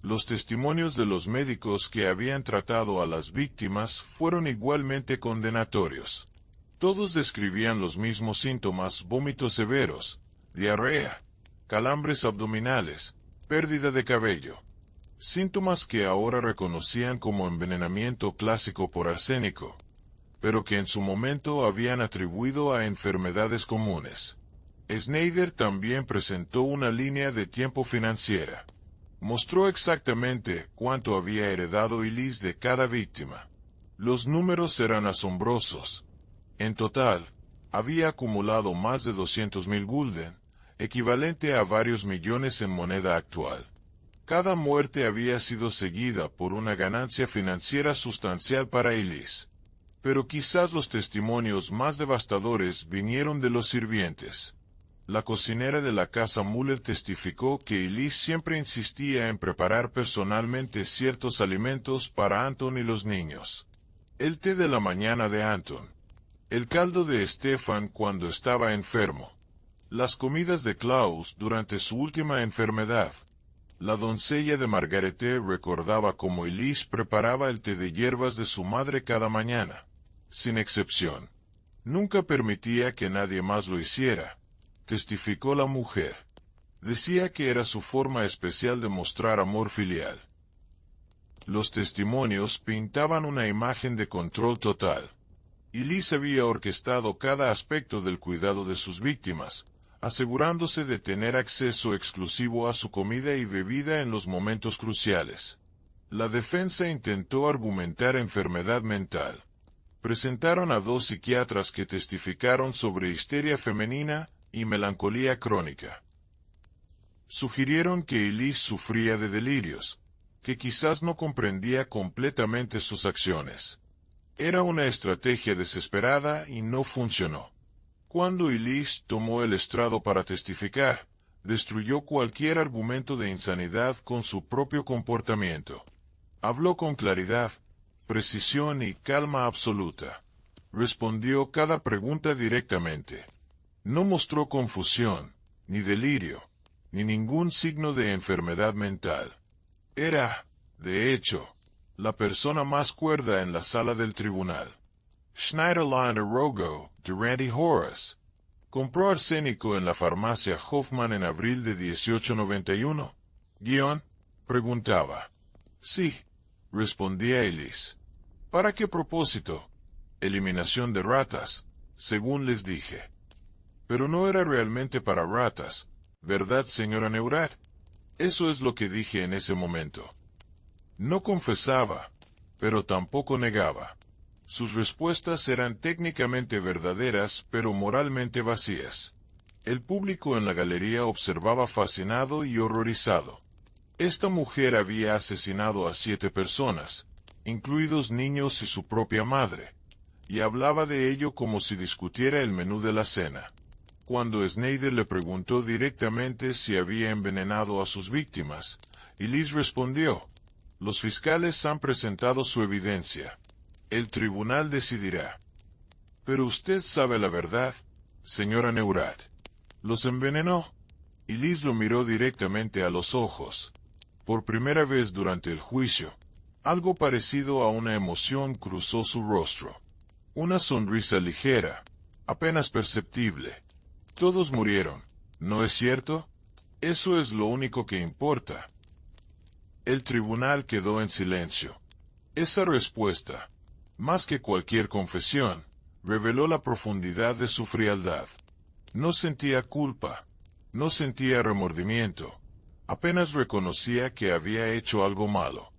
Los testimonios de los médicos que habían tratado a las víctimas fueron igualmente condenatorios. Todos describían los mismos síntomas: vómitos severos, diarrea, calambres abdominales, pérdida de cabello. Síntomas que ahora reconocían como envenenamiento clásico por arsénico, pero que en su momento habían atribuido a enfermedades comunes. Snyder también presentó una línea de tiempo financiera. Mostró exactamente cuánto había heredado Elise de cada víctima. Los números eran asombrosos. En total, había acumulado más de 200.000 gulden, equivalente a varios millones en moneda actual. Cada muerte había sido seguida por una ganancia financiera sustancial para Elise. Pero quizás los testimonios más devastadores vinieron de los sirvientes. La cocinera de la casa Muller testificó que Elise siempre insistía en preparar personalmente ciertos alimentos para Anton y los niños. El té de la mañana de Anton. El caldo de Stefan cuando estaba enfermo. Las comidas de Klaus durante su última enfermedad. La doncella de Margarete recordaba cómo Elise preparaba el té de hierbas de su madre cada mañana. Sin excepción. Nunca permitía que nadie más lo hiciera, testificó la mujer. Decía que era su forma especial de mostrar amor filial. Los testimonios pintaban una imagen de control total. Elise había orquestado cada aspecto del cuidado de sus víctimas, asegurándose de tener acceso exclusivo a su comida y bebida en los momentos cruciales. La defensa intentó argumentar enfermedad mental. Presentaron a 2 psiquiatras que testificaron sobre histeria femenina y melancolía crónica. Sugirieron que Elise sufría de delirios, que quizás no comprendía completamente sus acciones. Era una estrategia desesperada y no funcionó. Cuando Elise tomó el estrado para testificar, destruyó cualquier argumento de insanidad con su propio comportamiento. Habló con claridad, precisión y calma absoluta. Respondió cada pregunta directamente. No mostró confusión, ni delirio, ni ningún signo de enfermedad mental. Era, de hecho, la persona más cuerda en la sala del tribunal. Schneiderlein Rogo, de Randy Horace. ¿Compró arsénico en la farmacia Hoffman en abril de 1891? Preguntaba. Sí, respondía Elise. ¿Para qué propósito? Eliminación de ratas, según les dije. Pero no era realmente para ratas, ¿verdad, señora Neurat? Eso es lo que dije en ese momento. No confesaba, pero tampoco negaba. Sus respuestas eran técnicamente verdaderas, pero moralmente vacías. El público en la galería observaba fascinado y horrorizado. Esta mujer había asesinado a 7 personas, incluidos niños y su propia madre, y hablaba de ello como si discutiera el menú de la cena. Cuando Snyder le preguntó directamente si había envenenado a sus víctimas, Elise respondió: los fiscales han presentado su evidencia. El tribunal decidirá. Pero usted sabe la verdad, señora Neurat. ¿Los envenenó? Elise lo miró directamente a los ojos. Por primera vez durante el juicio, algo parecido a una emoción cruzó su rostro. Una sonrisa ligera, apenas perceptible. Todos murieron, ¿no es cierto? Eso es lo único que importa. El tribunal quedó en silencio. Esa respuesta, más que cualquier confesión, reveló la profundidad de su frialdad. No sentía culpa, no sentía remordimiento, apenas reconocía que había hecho algo malo.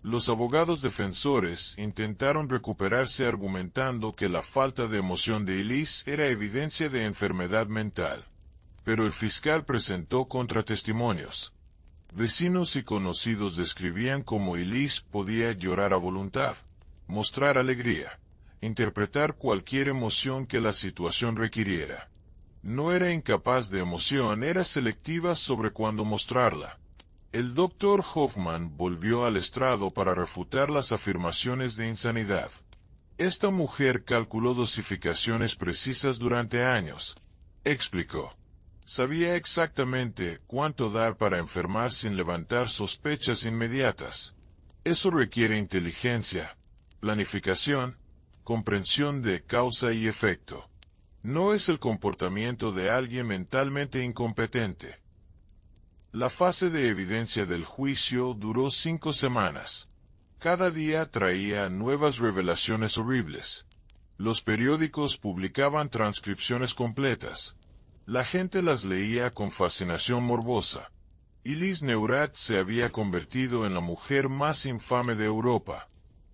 Los abogados defensores intentaron recuperarse argumentando que la falta de emoción de Elise era evidencia de enfermedad mental. Pero el fiscal presentó contratestimonios. Vecinos y conocidos describían cómo Elise podía llorar a voluntad, mostrar alegría, interpretar cualquier emoción que la situación requiriera. No era incapaz de emoción, era selectiva sobre cuándo mostrarla. El Dr. Hoffman volvió al estrado para refutar las afirmaciones de insanidad. Esta mujer calculó dosificaciones precisas durante años, explicó. Sabía exactamente cuánto dar para enfermar sin levantar sospechas inmediatas. Eso requiere inteligencia, planificación, comprensión de causa y efecto. No es el comportamiento de alguien mentalmente incompetente. La fase de evidencia del juicio duró 5 semanas. Cada día traía nuevas revelaciones horribles. Los periódicos publicaban transcripciones completas. La gente las leía con fascinación morbosa. Elise Neurath se había convertido en la mujer más infame de Europa.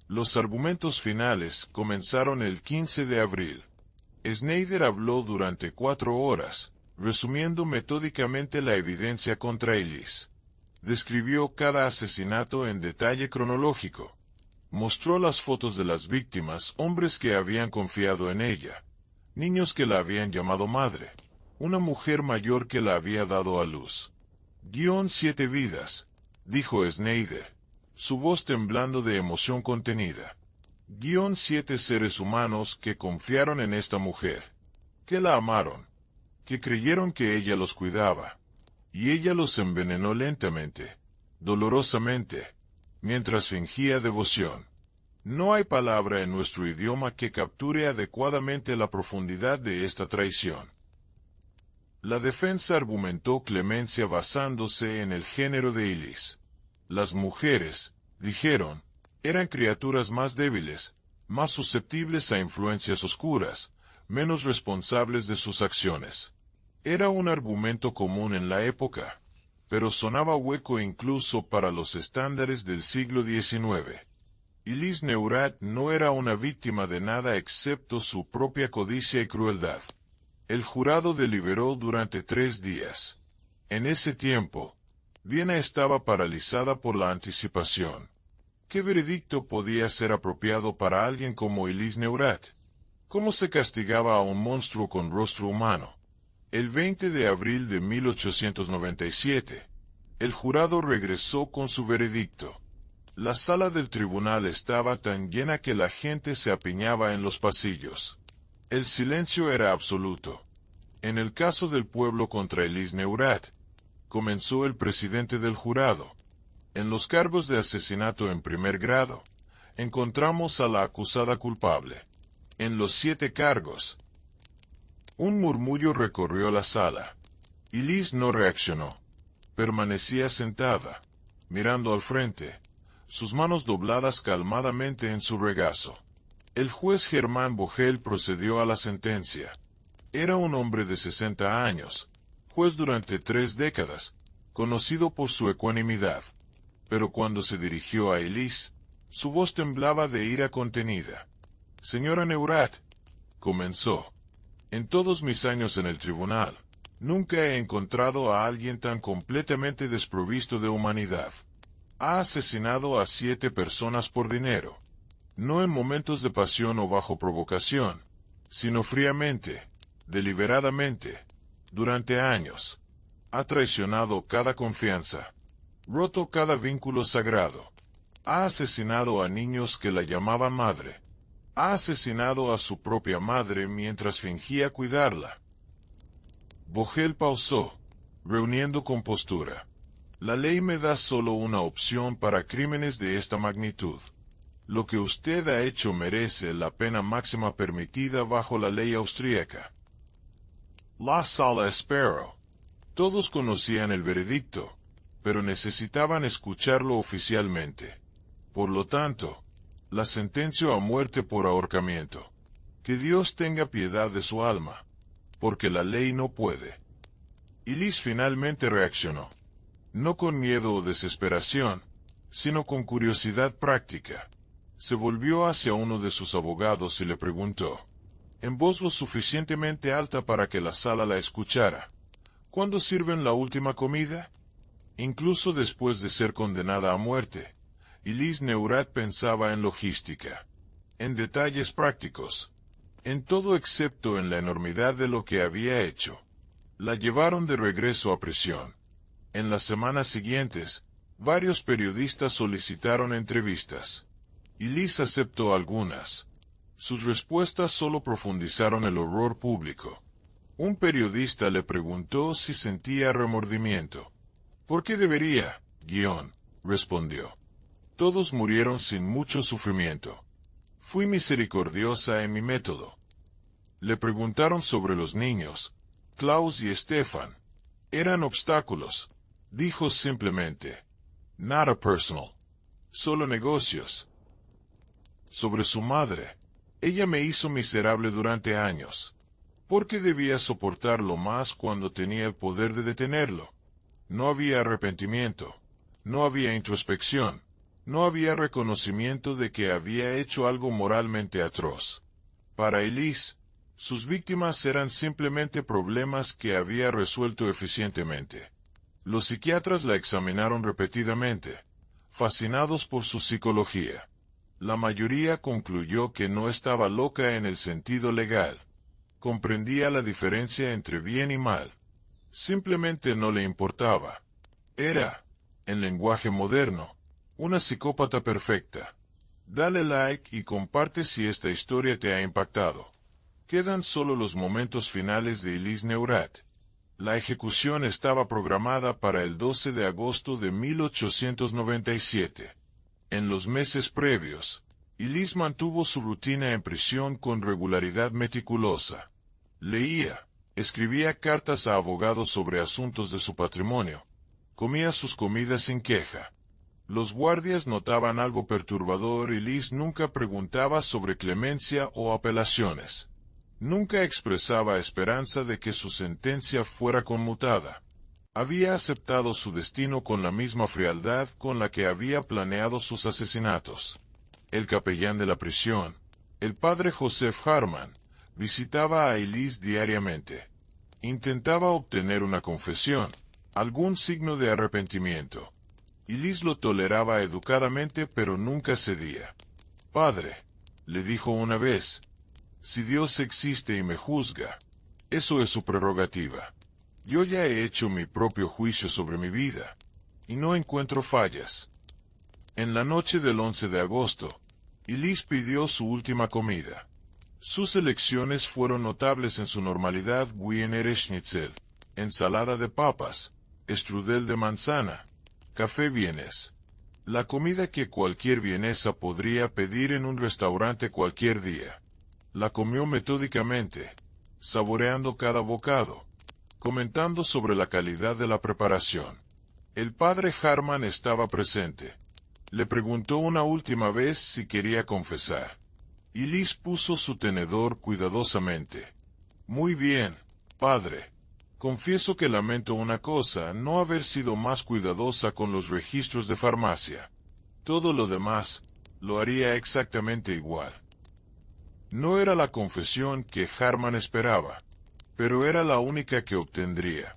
Los argumentos finales comenzaron el 15 de abril. Snyder habló durante 4 horas, resumiendo metódicamente la evidencia contra Elise. Describió cada asesinato en detalle cronológico. Mostró las fotos de las víctimas, hombres que habían confiado en ella, niños que la habían llamado madre, una mujer mayor que la había dado a luz. 7 vidas, dijo Snyder, su voz temblando de emoción contenida. 7 seres humanos que confiaron en esta mujer, que la amaron, que creyeron que ella los cuidaba, y ella los envenenó lentamente, dolorosamente, mientras fingía devoción. No hay palabra en nuestro idioma que capture adecuadamente la profundidad de esta traición. La defensa argumentó clemencia basándose en el género de Elise. Las mujeres, dijeron, eran criaturas más débiles, más susceptibles a influencias oscuras, menos responsables de sus acciones. Era un argumento común en la época, pero sonaba hueco incluso para los estándares del siglo XIX. Elise Neurath no era una víctima de nada excepto su propia codicia y crueldad. El jurado deliberó durante 3 días. En ese tiempo, Viena estaba paralizada por la anticipación. ¿Qué veredicto podía ser apropiado para alguien como Elise Neurath? ¿Cómo se castigaba a un monstruo con rostro humano? El 20 de abril de 1897, el jurado regresó con su veredicto. La sala del tribunal estaba tan llena que la gente se apiñaba en los pasillos. El silencio era absoluto. En el caso del pueblo contra Elise Neurath, comenzó el presidente del jurado. En los cargos de asesinato en primer grado, encontramos a la acusada culpable. En los 7 cargos. Un murmullo recorrió la sala. Elise no reaccionó. Permanecía sentada, mirando al frente, sus manos dobladas calmadamente en su regazo. El juez Germán Vogel procedió a la sentencia. Era un hombre de 60 años, juez durante 3 décadas, conocido por su ecuanimidad. Pero cuando se dirigió a Elise, su voz temblaba de ira contenida. Señora Neurath, comenzó. En todos mis años en el tribunal, nunca he encontrado a alguien tan completamente desprovisto de humanidad. Ha asesinado a 7 personas por dinero. No en momentos de pasión o bajo provocación, sino fríamente, deliberadamente, durante años. Ha traicionado cada confianza, roto cada vínculo sagrado. Ha asesinado a niños que la llamaban madre. Ha asesinado a su propia madre mientras fingía cuidarla. Vogel pausó, reuniendo compostura. La ley me da solo una opción para crímenes de esta magnitud. Lo que usted ha hecho merece la pena máxima permitida bajo la ley austríaca. La sala esperó. Todos conocían el veredicto, pero necesitaban escucharlo oficialmente. Por lo tanto, la sentencia a muerte por ahorcamiento. Que Dios tenga piedad de su alma, porque la ley no puede. Y Liz finalmente reaccionó. No con miedo o desesperación, sino con curiosidad práctica. Se volvió hacia uno de sus abogados y le preguntó, en voz lo suficientemente alta para que la sala la escuchara, ¿cuándo sirven la última comida? Incluso después de ser condenada a muerte, Elise Neurath pensaba en logística, en detalles prácticos, en todo excepto en la enormidad de lo que había hecho. La llevaron de regreso a prisión. En las semanas siguientes, varios periodistas solicitaron entrevistas. Elise aceptó algunas. Sus respuestas solo profundizaron el horror público. Un periodista le preguntó si sentía remordimiento. ¿Por qué debería? Respondió. Todos murieron sin mucho sufrimiento. Fui misericordiosa en mi método. Le preguntaron sobre los niños. Klaus y Stefan. Eran obstáculos. Dijo simplemente. Nada personal. Solo negocios. Sobre su madre. Ella me hizo miserable durante años. ¿Por qué debía soportarlo más cuando tenía el poder de detenerlo? No había arrepentimiento. No había introspección. No había reconocimiento de que había hecho algo moralmente atroz. Para Elise, sus víctimas eran simplemente problemas que había resuelto eficientemente. Los psiquiatras la examinaron repetidamente, fascinados por su psicología. La mayoría concluyó que no estaba loca en el sentido legal. Comprendía la diferencia entre bien y mal. Simplemente no le importaba. Era, en lenguaje moderno, una psicópata perfecta. Dale like y comparte si esta historia te ha impactado. Quedan solo los momentos finales de Elise Neurath. La ejecución estaba programada para el 12 de agosto de 1897. En los meses previos, Elise mantuvo su rutina en prisión con regularidad meticulosa. Leía, escribía cartas a abogados sobre asuntos de su patrimonio. Comía sus comidas sin queja. Los guardias notaban algo perturbador y Elise nunca preguntaba sobre clemencia o apelaciones. Nunca expresaba esperanza de que su sentencia fuera conmutada. Había aceptado su destino con la misma frialdad con la que había planeado sus asesinatos. El capellán de la prisión, el padre Joseph Harman, visitaba a Elise diariamente. Intentaba obtener una confesión, algún signo de arrepentimiento. Elise lo toleraba educadamente pero nunca cedía. Padre, le dijo una vez, si Dios existe y me juzga, eso es su prerrogativa. Yo ya he hecho mi propio juicio sobre mi vida, y no encuentro fallas. En la noche del 11 de agosto, Elise pidió su última comida. Sus elecciones fueron notables en su normalidad: Wiener Schnitzel, ensalada de papas, strudel de manzana, café vienés. La comida que cualquier vienesa podría pedir en un restaurante cualquier día. La comió metódicamente, saboreando cada bocado, comentando sobre la calidad de la preparación. El padre Harman estaba presente. Le preguntó una última vez si quería confesar. Elise puso su tenedor cuidadosamente. Muy bien, padre. Confieso que lamento una cosa, no haber sido más cuidadosa con los registros de farmacia. Todo lo demás, lo haría exactamente igual. No era la confesión que Harman esperaba, pero era la única que obtendría.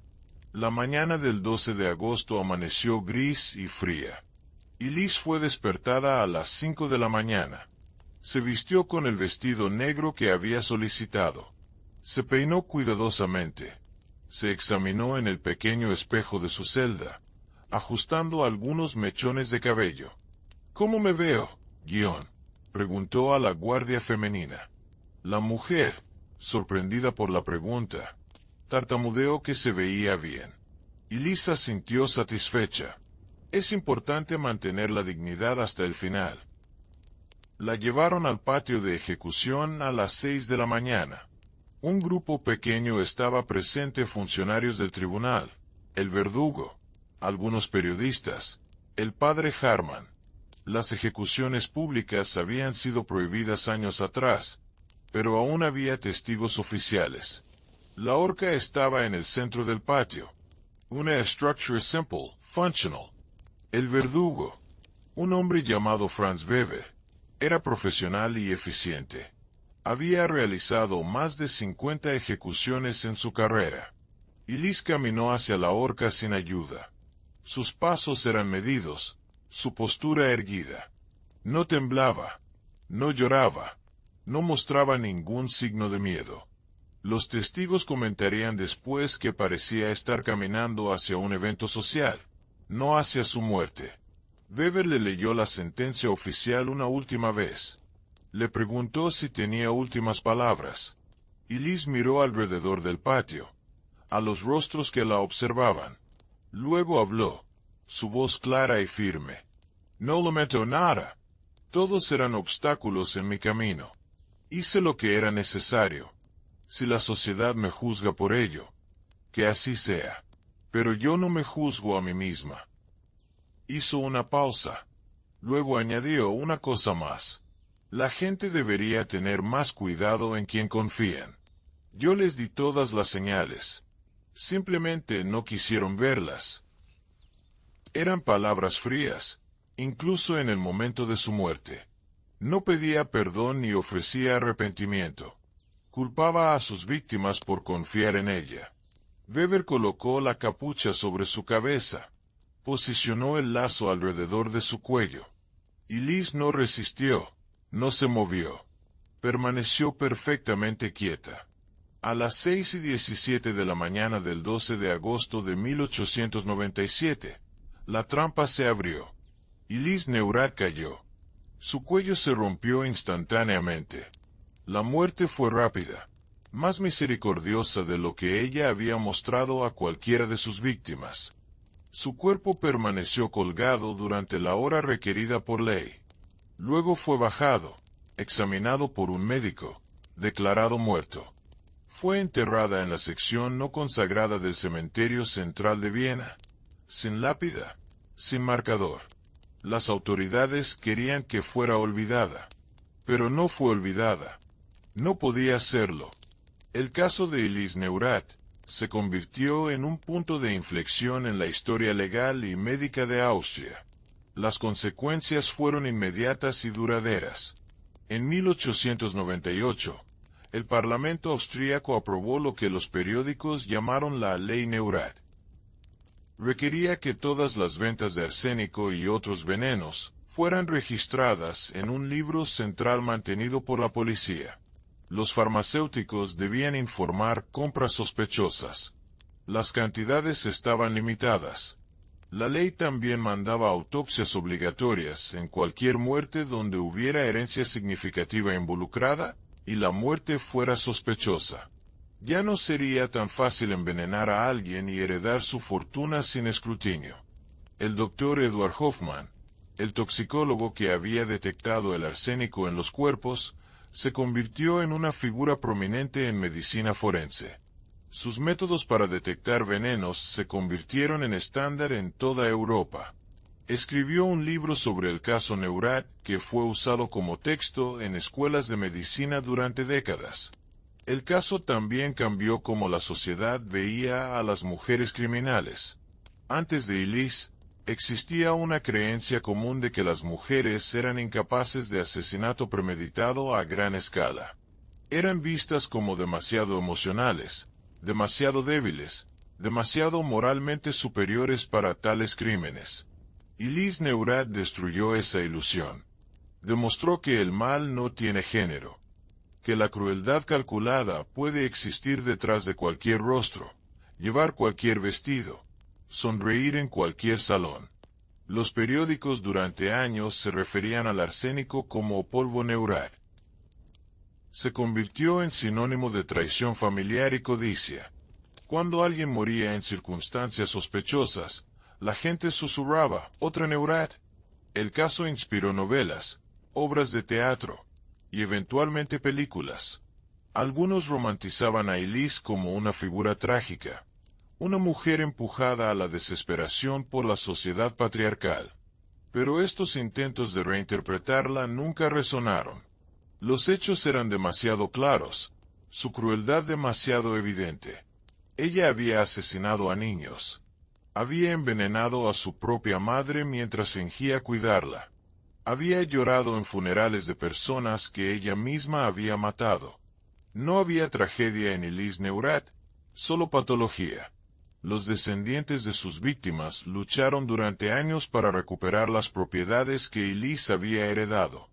La mañana del 12 de agosto amaneció gris y fría. Elise fue despertada a las 5 de la mañana. Se vistió con el vestido negro que había solicitado. Se peinó cuidadosamente. Se examinó en el pequeño espejo de su celda, ajustando algunos mechones de cabello. ¿Cómo me veo, preguntó a la guardia femenina. La mujer, sorprendida por la pregunta, tartamudeó que se veía bien. Elise sintió satisfecha. Es importante mantener la dignidad hasta el final. La llevaron al patio de ejecución a las 6 de la mañana. Un grupo pequeño estaba presente: funcionarios del tribunal, el verdugo, algunos periodistas, el padre Harman. Las ejecuciones públicas habían sido prohibidas años atrás, pero aún había testigos oficiales. La horca estaba en el centro del patio. Una structure simple, functional. El verdugo, un hombre llamado Franz Weber, era profesional y eficiente. Había realizado más de 50 ejecuciones en su carrera. Elise caminó hacia la horca sin ayuda. Sus pasos eran medidos, su postura erguida. No temblaba, no lloraba, no mostraba ningún signo de miedo. Los testigos comentarían después que parecía estar caminando hacia un evento social, no hacia su muerte. Weber le leyó la sentencia oficial una última vez. Le preguntó si tenía últimas palabras. Elise miró alrededor del patio, a los rostros que la observaban. Luego habló, su voz clara y firme. No lamento nada. Todos eran obstáculos en mi camino. Hice lo que era necesario. Si la sociedad me juzga por ello, que así sea. Pero yo no me juzgo a mí misma. Hizo una pausa. Luego añadió una cosa más. La gente debería tener más cuidado en quien confían. Yo les di todas las señales. Simplemente no quisieron verlas. Eran palabras frías, incluso en el momento de su muerte. No pedía perdón ni ofrecía arrepentimiento. Culpaba a sus víctimas por confiar en ella. Weber colocó la capucha sobre su cabeza. Posicionó el lazo alrededor de su cuello. Elise no resistió, no se movió. Permaneció perfectamente quieta. A las 6:17 de la mañana del 12 de agosto de 1897, la trampa se abrió. Elise Neurath cayó. Su cuello se rompió instantáneamente. La muerte fue rápida, más misericordiosa de lo que ella había mostrado a cualquiera de sus víctimas. Su cuerpo permaneció colgado durante la hora requerida por ley. Luego fue bajado, examinado por un médico, declarado muerto. Fue enterrada en la sección no consagrada del cementerio central de Viena, sin lápida, sin marcador. Las autoridades querían que fuera olvidada, pero no fue olvidada. No podía serlo. El caso de Elise Neurath se convirtió en un punto de inflexión en la historia legal y médica de Austria. Las consecuencias fueron inmediatas y duraderas. En 1898, el Parlamento austríaco aprobó lo que los periódicos llamaron la Ley Neurath. Requería que todas las ventas de arsénico y otros venenos fueran registradas en un libro central mantenido por la policía. Los farmacéuticos debían informar compras sospechosas. Las cantidades estaban limitadas. La ley también mandaba autopsias obligatorias en cualquier muerte donde hubiera herencia significativa involucrada y la muerte fuera sospechosa. Ya no sería tan fácil envenenar a alguien y heredar su fortuna sin escrutinio. El doctor Edward Hoffman, el toxicólogo que había detectado el arsénico en los cuerpos, se convirtió en una figura prominente en medicina forense. Sus métodos para detectar venenos se convirtieron en estándar en toda Europa. Escribió un libro sobre el caso Neurath que fue usado como texto en escuelas de medicina durante décadas. El caso también cambió cómo la sociedad veía a las mujeres criminales. Antes de Elise, existía una creencia común de que las mujeres eran incapaces de asesinato premeditado a gran escala. Eran vistas como demasiado emocionales, demasiado débiles, demasiado moralmente superiores para tales crímenes. Elise Neurath destruyó esa ilusión. Demostró que el mal no tiene género, que la crueldad calculada puede existir detrás de cualquier rostro, llevar cualquier vestido, sonreír en cualquier salón. Los periódicos durante años se referían al arsénico como polvo Neurath. Se convirtió en sinónimo de traición familiar y codicia. Cuando alguien moría en circunstancias sospechosas, la gente susurraba, «otra Neurath». El caso inspiró novelas, obras de teatro, y eventualmente películas. Algunos romantizaban a Elise como una figura trágica, una mujer empujada a la desesperación por la sociedad patriarcal. Pero estos intentos de reinterpretarla nunca resonaron. Los hechos eran demasiado claros, su crueldad demasiado evidente. Ella había asesinado a niños. Había envenenado a su propia madre mientras fingía cuidarla. Había llorado en funerales de personas que ella misma había matado. No había tragedia en Elise Neurath, solo patología. Los descendientes de sus víctimas lucharon durante años para recuperar las propiedades que Elise había heredado.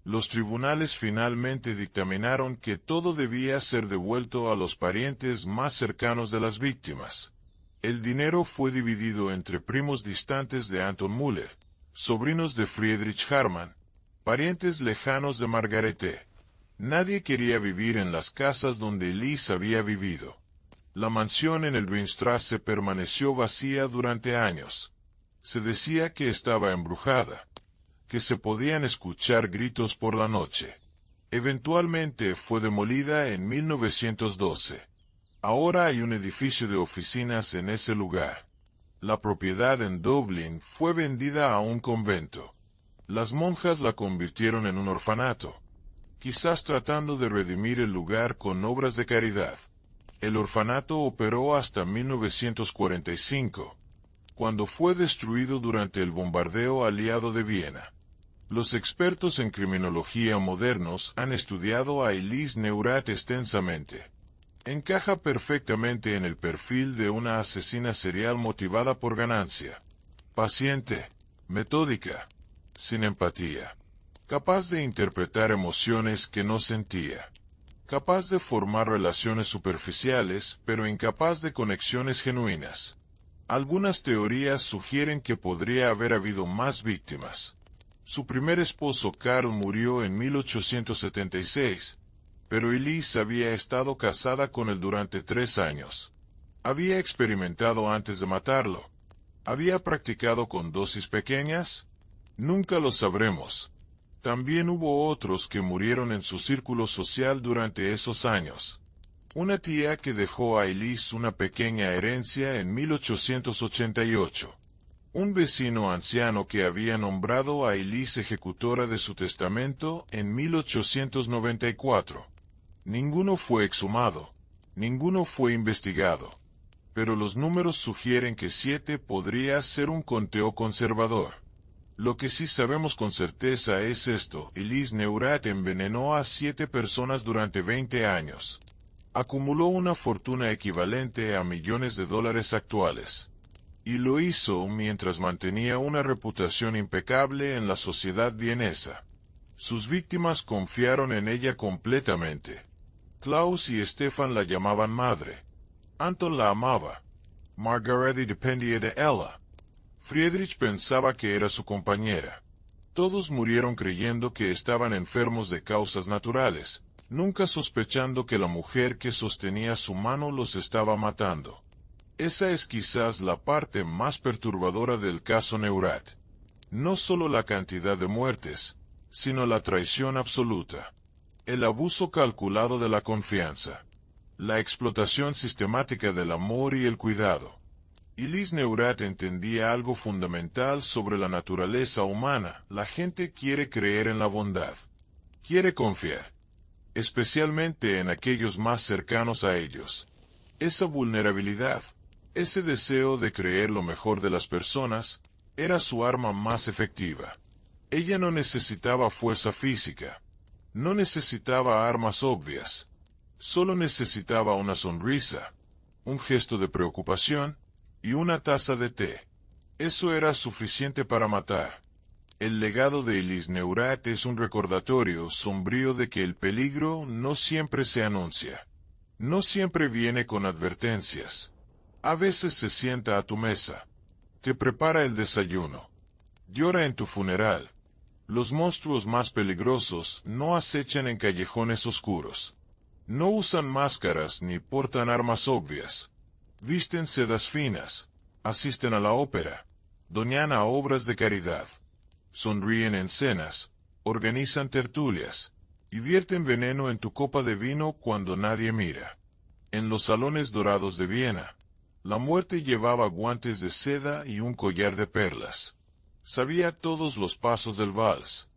Los tribunales finalmente dictaminaron que todo debía ser devuelto a los parientes más cercanos de las víctimas. El dinero fue dividido entre primos distantes de Anton Müller, sobrinos de Friedrich Hartmann, parientes lejanos de Margarete. Nadie quería vivir en las casas donde Elise había vivido. La mansión en el Weinstraße permaneció vacía durante años. Se decía que estaba embrujada, que se podían escuchar gritos por la noche. Eventualmente fue demolida en 1912. Ahora hay un edificio de oficinas en ese lugar. La propiedad en Dublín fue vendida a un convento. Las monjas la convirtieron en un orfanato, quizás tratando de redimir el lugar con obras de caridad. El orfanato operó hasta 1945, cuando fue destruido durante el bombardeo aliado de Viena. Los expertos en criminología modernos han estudiado a Elise Neurath extensamente. Encaja perfectamente en el perfil de una asesina serial motivada por ganancia. Paciente, metódica, sin empatía, capaz de interpretar emociones que no sentía, capaz de formar relaciones superficiales, pero incapaz de conexiones genuinas. Algunas teorías sugieren que podría haber habido más víctimas. Su primer esposo Karl murió en 1876, pero Elise había estado casada con él durante 3 años. Había experimentado antes de matarlo. ¿Había practicado con dosis pequeñas? Nunca lo sabremos. También hubo otros que murieron en su círculo social durante esos años. Una tía que dejó a Elise una pequeña herencia en 1888. Un vecino anciano que había nombrado a Elise ejecutora de su testamento en 1894. Ninguno fue exhumado. Ninguno fue investigado. Pero los números sugieren que 7 podría ser un conteo conservador. Lo que sí sabemos con certeza es esto: Elise Neurath envenenó a 7 personas durante 20 años. Acumuló una fortuna equivalente a millones de dólares actuales. Y lo hizo mientras mantenía una reputación impecable en la sociedad vienesa. Sus víctimas confiaron en ella completamente. Klaus y Stefan la llamaban madre. Anton la amaba. Margarete dependía de ella. Friedrich pensaba que era su compañera. Todos murieron creyendo que estaban enfermos de causas naturales, nunca sospechando que la mujer que sostenía su mano los estaba matando. Esa es quizás la parte más perturbadora del caso Neurath. No solo la cantidad de muertes, sino la traición absoluta. El abuso calculado de la confianza. La explotación sistemática del amor y el cuidado. Elise Neurath entendía algo fundamental sobre la naturaleza humana: la gente quiere creer en la bondad. Quiere confiar. Especialmente en aquellos más cercanos a ellos. Esa vulnerabilidad, ese deseo de creer lo mejor de las personas, era su arma más efectiva. Ella no necesitaba fuerza física. No necesitaba armas obvias. Solo necesitaba una sonrisa, un gesto de preocupación, y una taza de té. Eso era suficiente para matar. El legado de Elise Neurath es un recordatorio sombrío de que el peligro no siempre se anuncia. No siempre viene con advertencias. A veces se sienta a tu mesa. Te prepara el desayuno. Llora en tu funeral. Los monstruos más peligrosos no acechan en callejones oscuros. No usan máscaras ni portan armas obvias. Visten sedas finas, asisten a la ópera, donan a obras de caridad, sonríen en cenas, organizan tertulias, y vierten veneno en tu copa de vino cuando nadie mira. En los salones dorados de Viena, la muerte llevaba guantes de seda y un collar de perlas. Sabía todos los pasos del vals.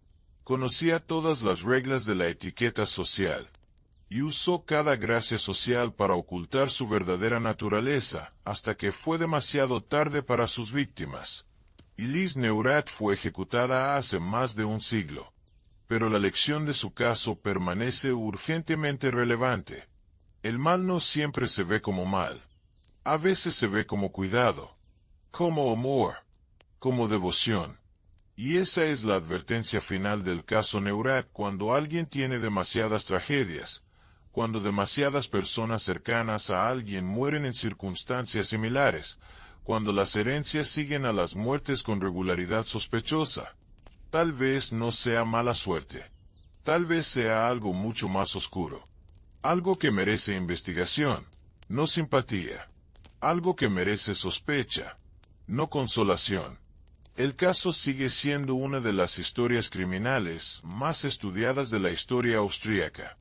Conocía todas las reglas de la etiqueta social, y usó cada gracia social para ocultar su verdadera naturaleza, hasta que fue demasiado tarde para sus víctimas. Elise Neurath fue ejecutada hace más de un siglo. Pero la lección de su caso permanece urgentemente relevante. El mal no siempre se ve como mal. A veces se ve como cuidado, como amor, como devoción. Y esa es la advertencia final del caso Neurath cuando alguien tiene demasiadas tragedias, cuando demasiadas personas cercanas a alguien mueren en circunstancias similares, cuando las herencias siguen a las muertes con regularidad sospechosa. Tal vez no sea mala suerte. Tal vez sea algo mucho más oscuro. Algo que merece investigación, no simpatía. Algo que merece sospecha, no consolación. El caso sigue siendo una de las historias criminales más estudiadas de la historia austríaca.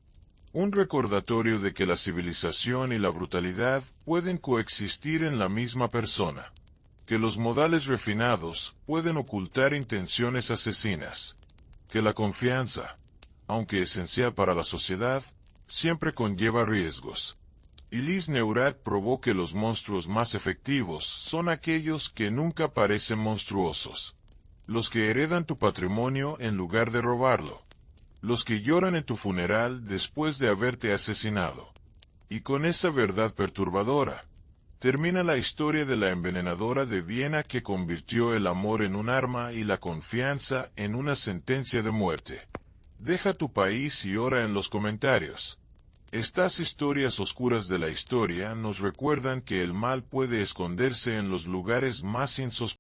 Un recordatorio de que la civilización y la brutalidad pueden coexistir en la misma persona. Que los modales refinados pueden ocultar intenciones asesinas. Que la confianza, aunque esencial para la sociedad, siempre conlleva riesgos. Elise Neurath probó que los monstruos más efectivos son aquellos que nunca parecen monstruosos. Los que heredan tu patrimonio en lugar de robarlo. Los que lloran en tu funeral después de haberte asesinado. Y con esa verdad perturbadora, termina la historia de la envenenadora de Viena que convirtió el amor en un arma y la confianza en una sentencia de muerte. Deja tu país y ora en los comentarios. Estas historias oscuras de la historia nos recuerdan que el mal puede esconderse en los lugares más insospechados.